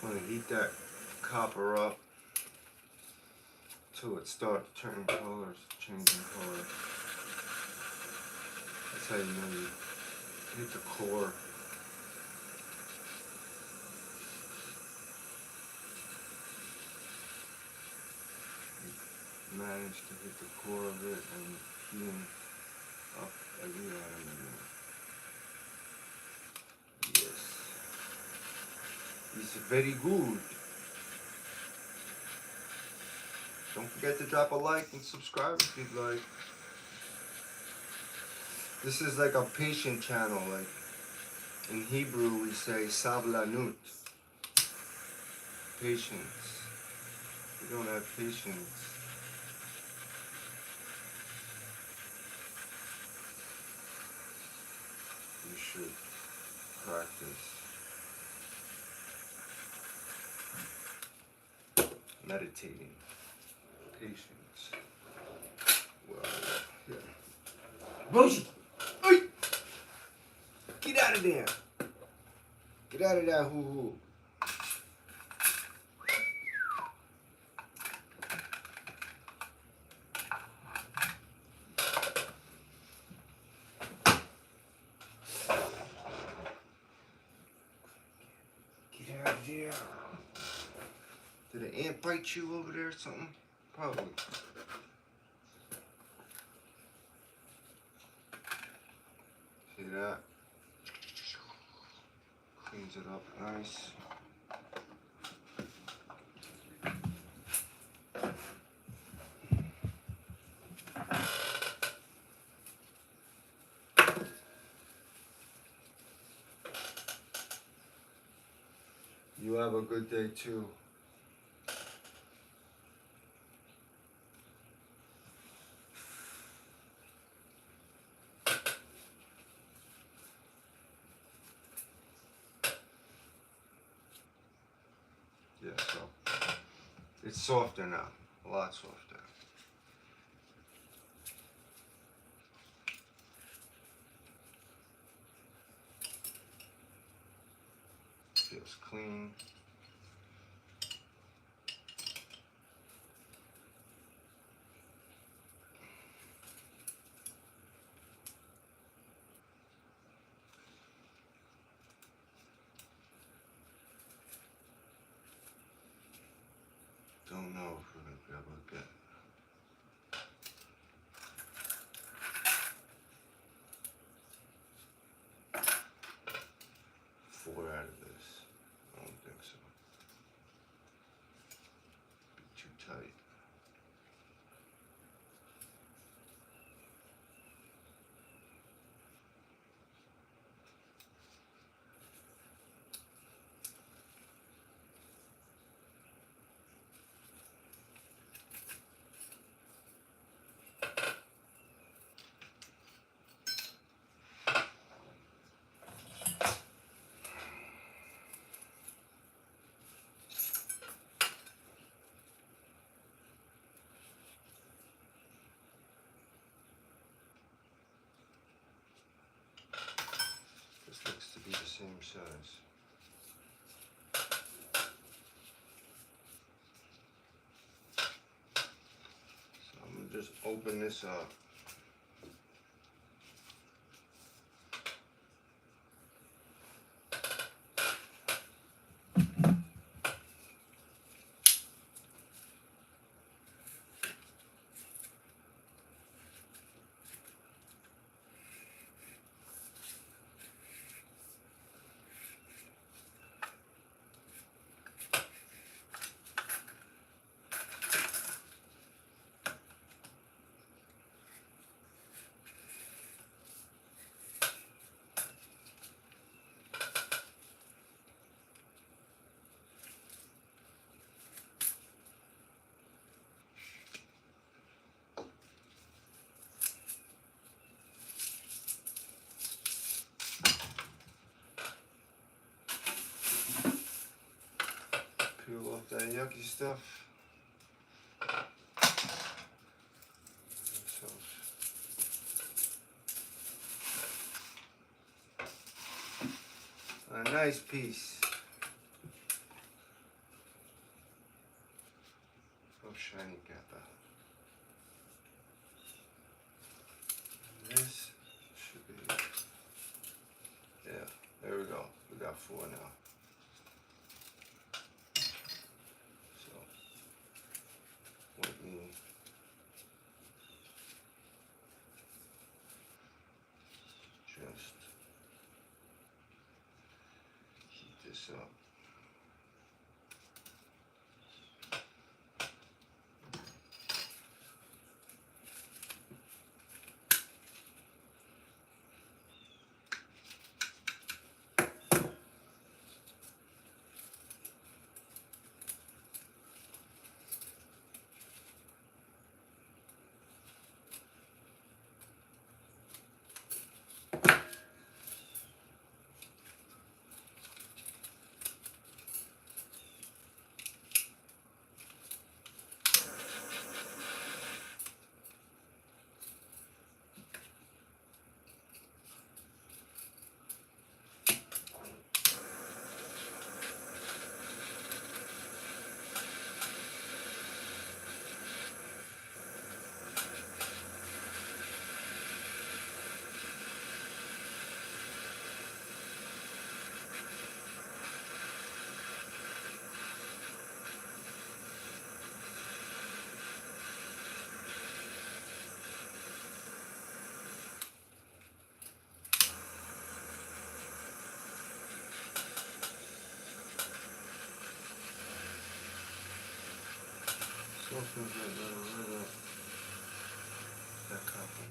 I'm gonna heat that copper up till it starts turning colors, changing color. That's how you know you hit the core. You manage to hit the core of it and heating up every atom in there. Yes. It's very good. Don't forget to drop a like and subscribe if you'd like. This is like a patient channel. Like in Hebrew we say sablanut. Patience. If you don't have patience, you should practice meditating. Patience. Well, yeah. Rosie! Hey! Get out of there! Get out of that hoo-hoo. Get out of there. Did an ant bite you over there or something? Probably. See that? Cleans it up nice. You have a good day too. Yeah, so it's softer now, a lot softer. Feels clean. Don't know if we're gonna be able to get 4 out of this. I don't think so. Be too tight. This looks to be the same size. So I'm gonna just open this up. Peel off that yucky stuff. So, a nice piece. 4 now. So let me just heat this up. Smells good, that copper.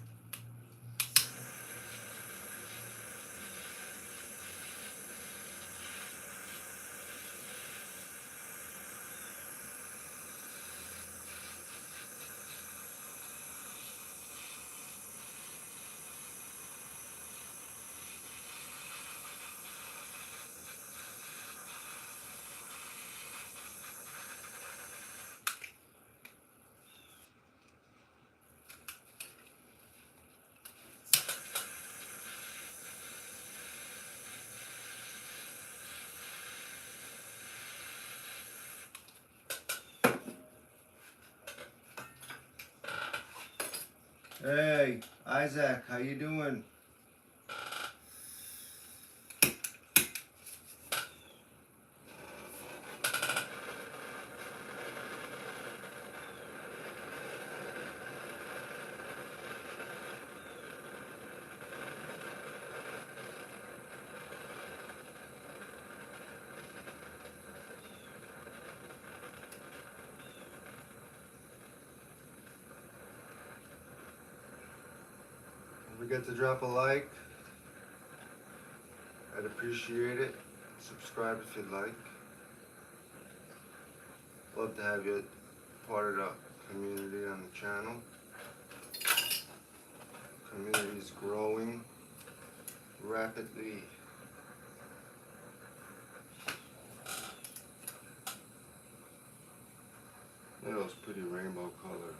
Hey, Isaac, how you doing? Don't forget to drop a like. I'd appreciate it. Subscribe if you'd like. Love to have you part of the community on the channel. Community is growing rapidly. Look at those pretty rainbow colors.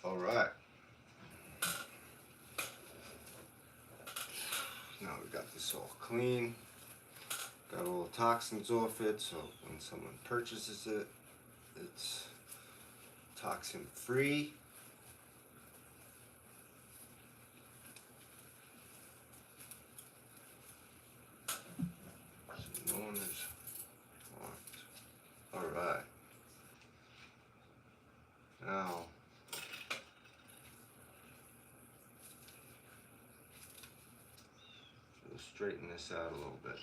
All right. Now we got this all clean. Got all the toxins off it, so when someone purchases it, it's toxin free. So no one is harmed. All right. Now straighten this out a little bit.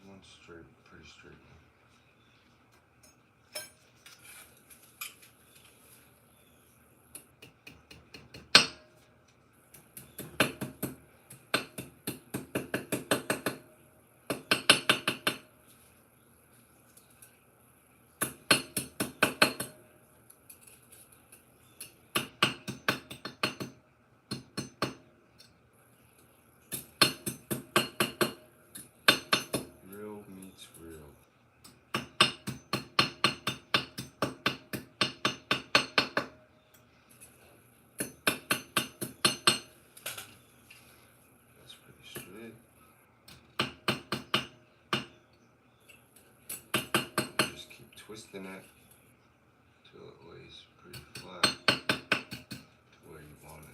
One straight, pretty straight one. Real meets real. That's pretty straight. Just keep twisting it till it lays pretty flat to where you want it.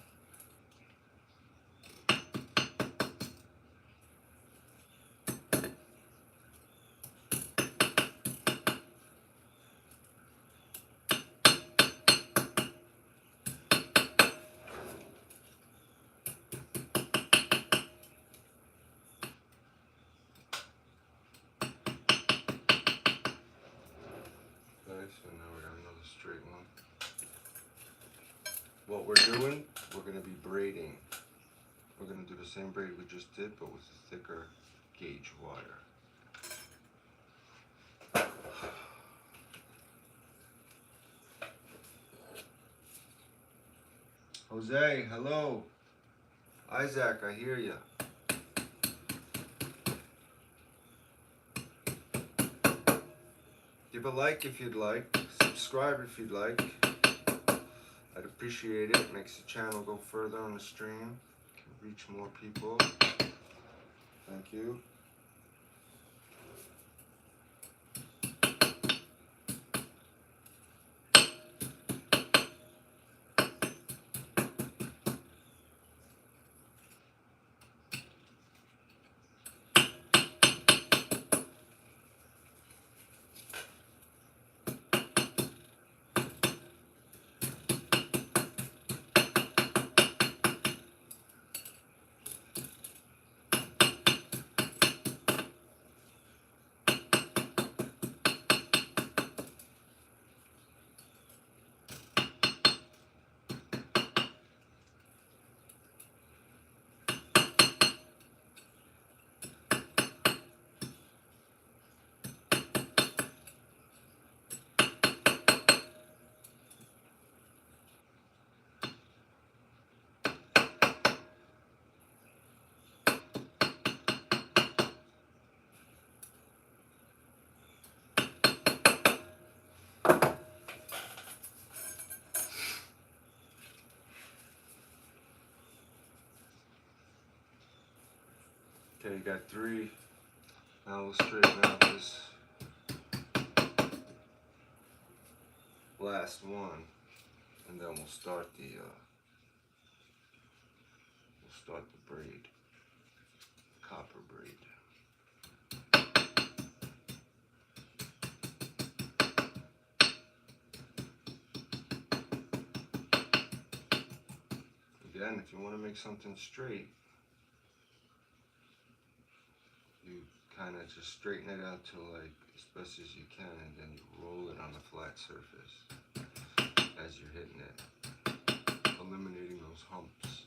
Okay, so now we got another straight one. What we're doing, we're going to be braiding. We're going to do the same braid we just did, but with a thicker gauge wire. Jose, hello. Isaac, I hear you. Give a like if you'd like. Subscribe if you'd like. I'd appreciate it. It makes the channel go further on the stream. Can reach more people. Thank you. Okay, you got 3. Now we'll straighten out this last one, and then we'll start the braid, copper braid. Again, if you want to make something straight, you kind of just straighten it out to like as best as you can, and then you roll it on a flat surface as you're hitting it, eliminating those humps.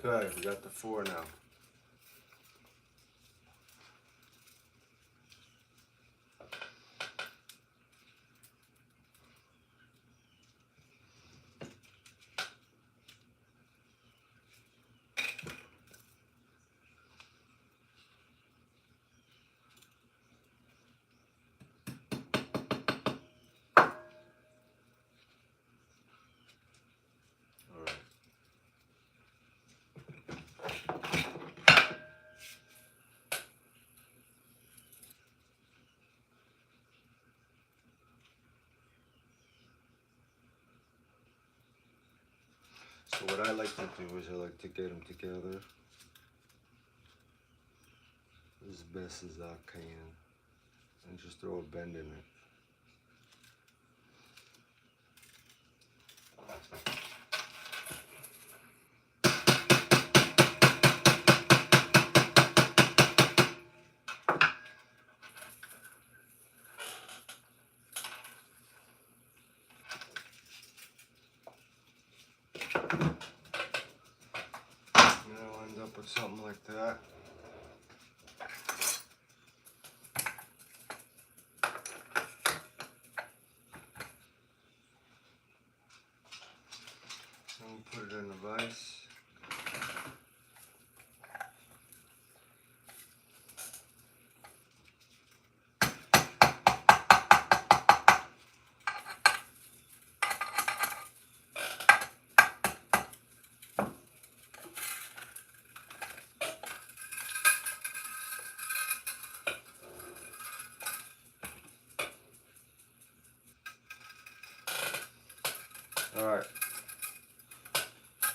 Okay, we got the 4 now. So what I like to do is I like to get them together as best as I can and just throw a bend in it. And I'll end up with something like that. And we'll put it in the vise. Alright.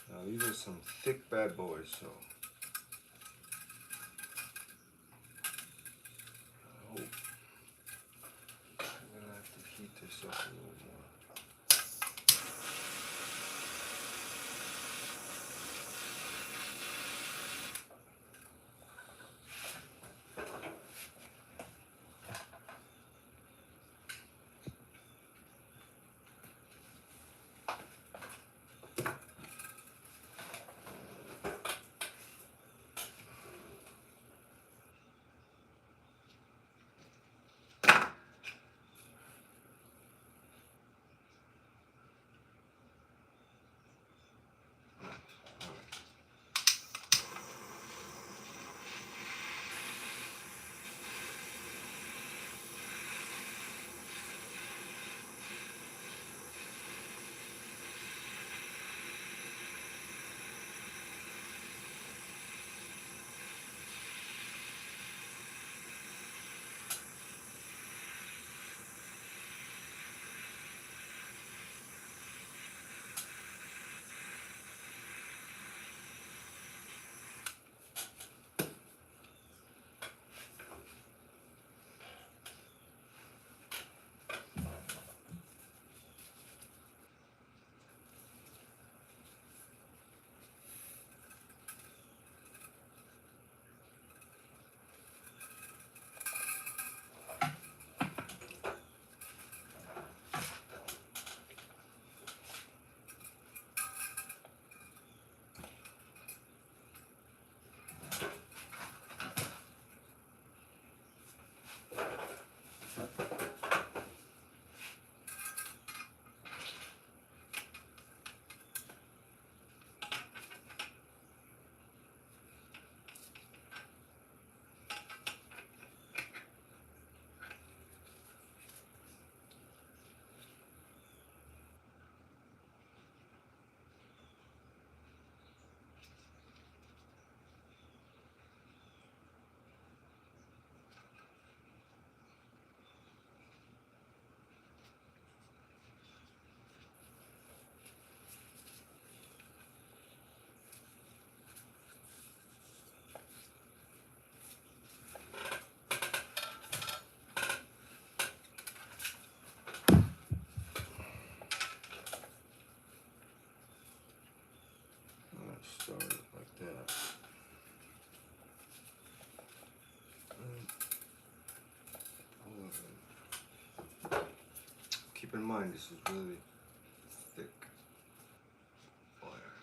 Now these are some thick bad boys, so I hope I'm gonna have to heat this up a little more. Start it like that. Keep in mind, this is really thick wire.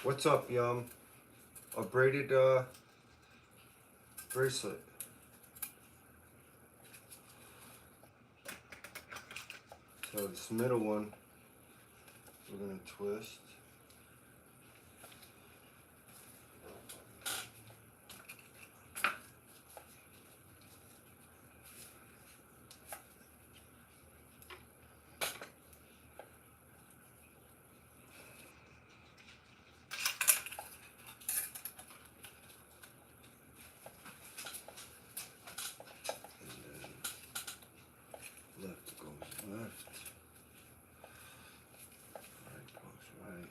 What's up, Yum? A braided bracelet. So this middle one, we're gonna twist. Left goes left. Right goes right.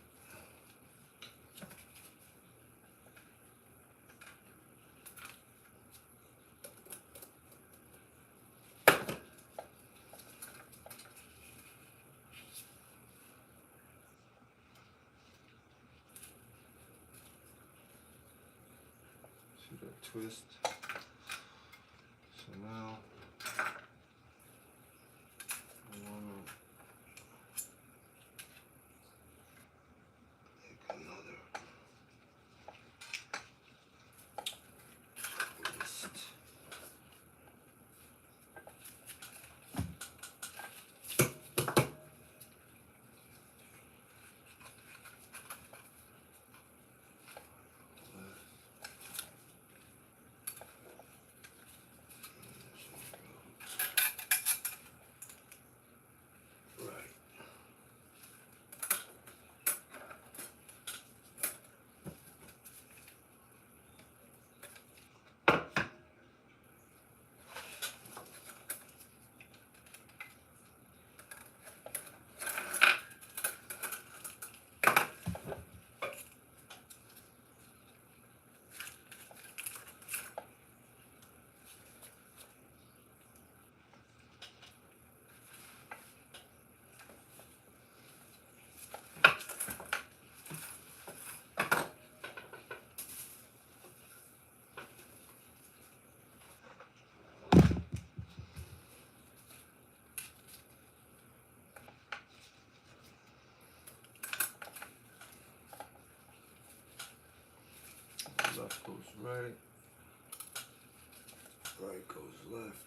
See that twist? So now I wanna take another twist. Right. Left goes right. Right goes left.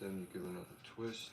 Then you give another twist.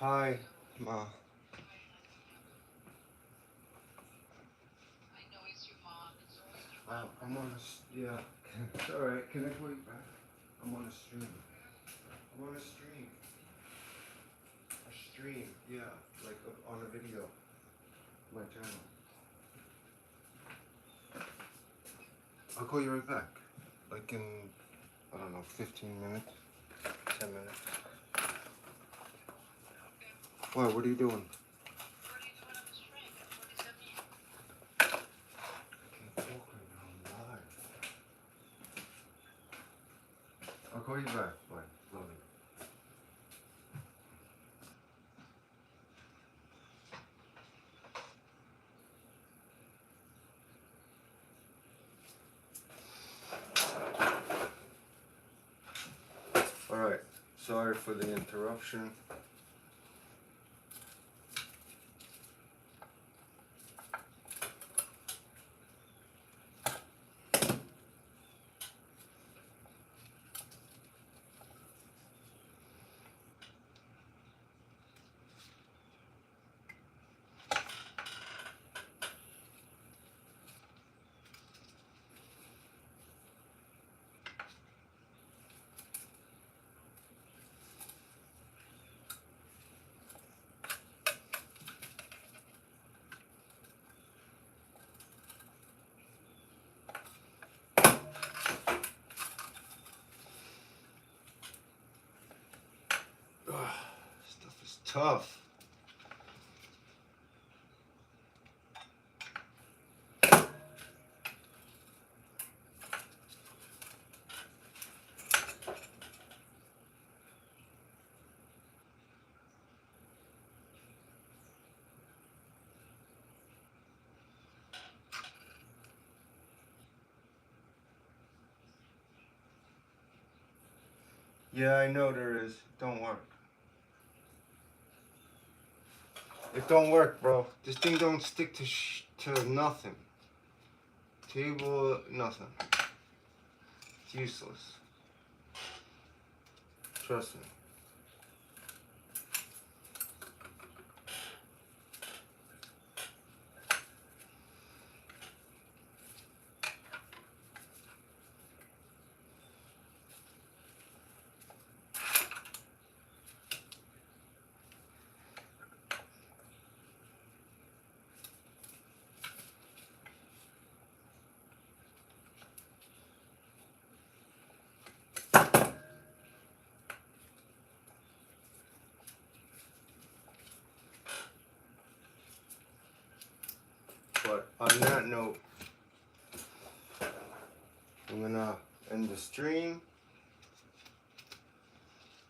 Hi, Ma. I know it's your mom. It's always your mom. I'm on. Yeah. It's alright. Can I call you back? I'm on a stream. I'm on a stream. A stream, yeah. Like on a video. My channel. I'll call you right back. Like in, I don't know, 15 minutes? 10 minutes? What are you doing? I'll call you back. Bye. Love you. Alright. Sorry for the interruption. Stuff is tough. Yeah, I know there is. Don't work. It don't work, bro. This thing don't stick to nothing. Table, nothing. It's useless. Trust me. But on that note, I'm gonna end the stream.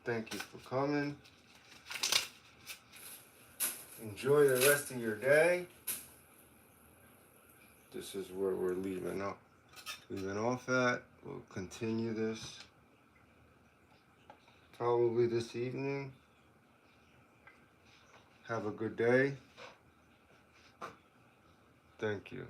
Thank you for coming. Enjoy the rest of your day. This is where we're leaving off at. We'll continue this probably this evening. Have a good day. Thank you.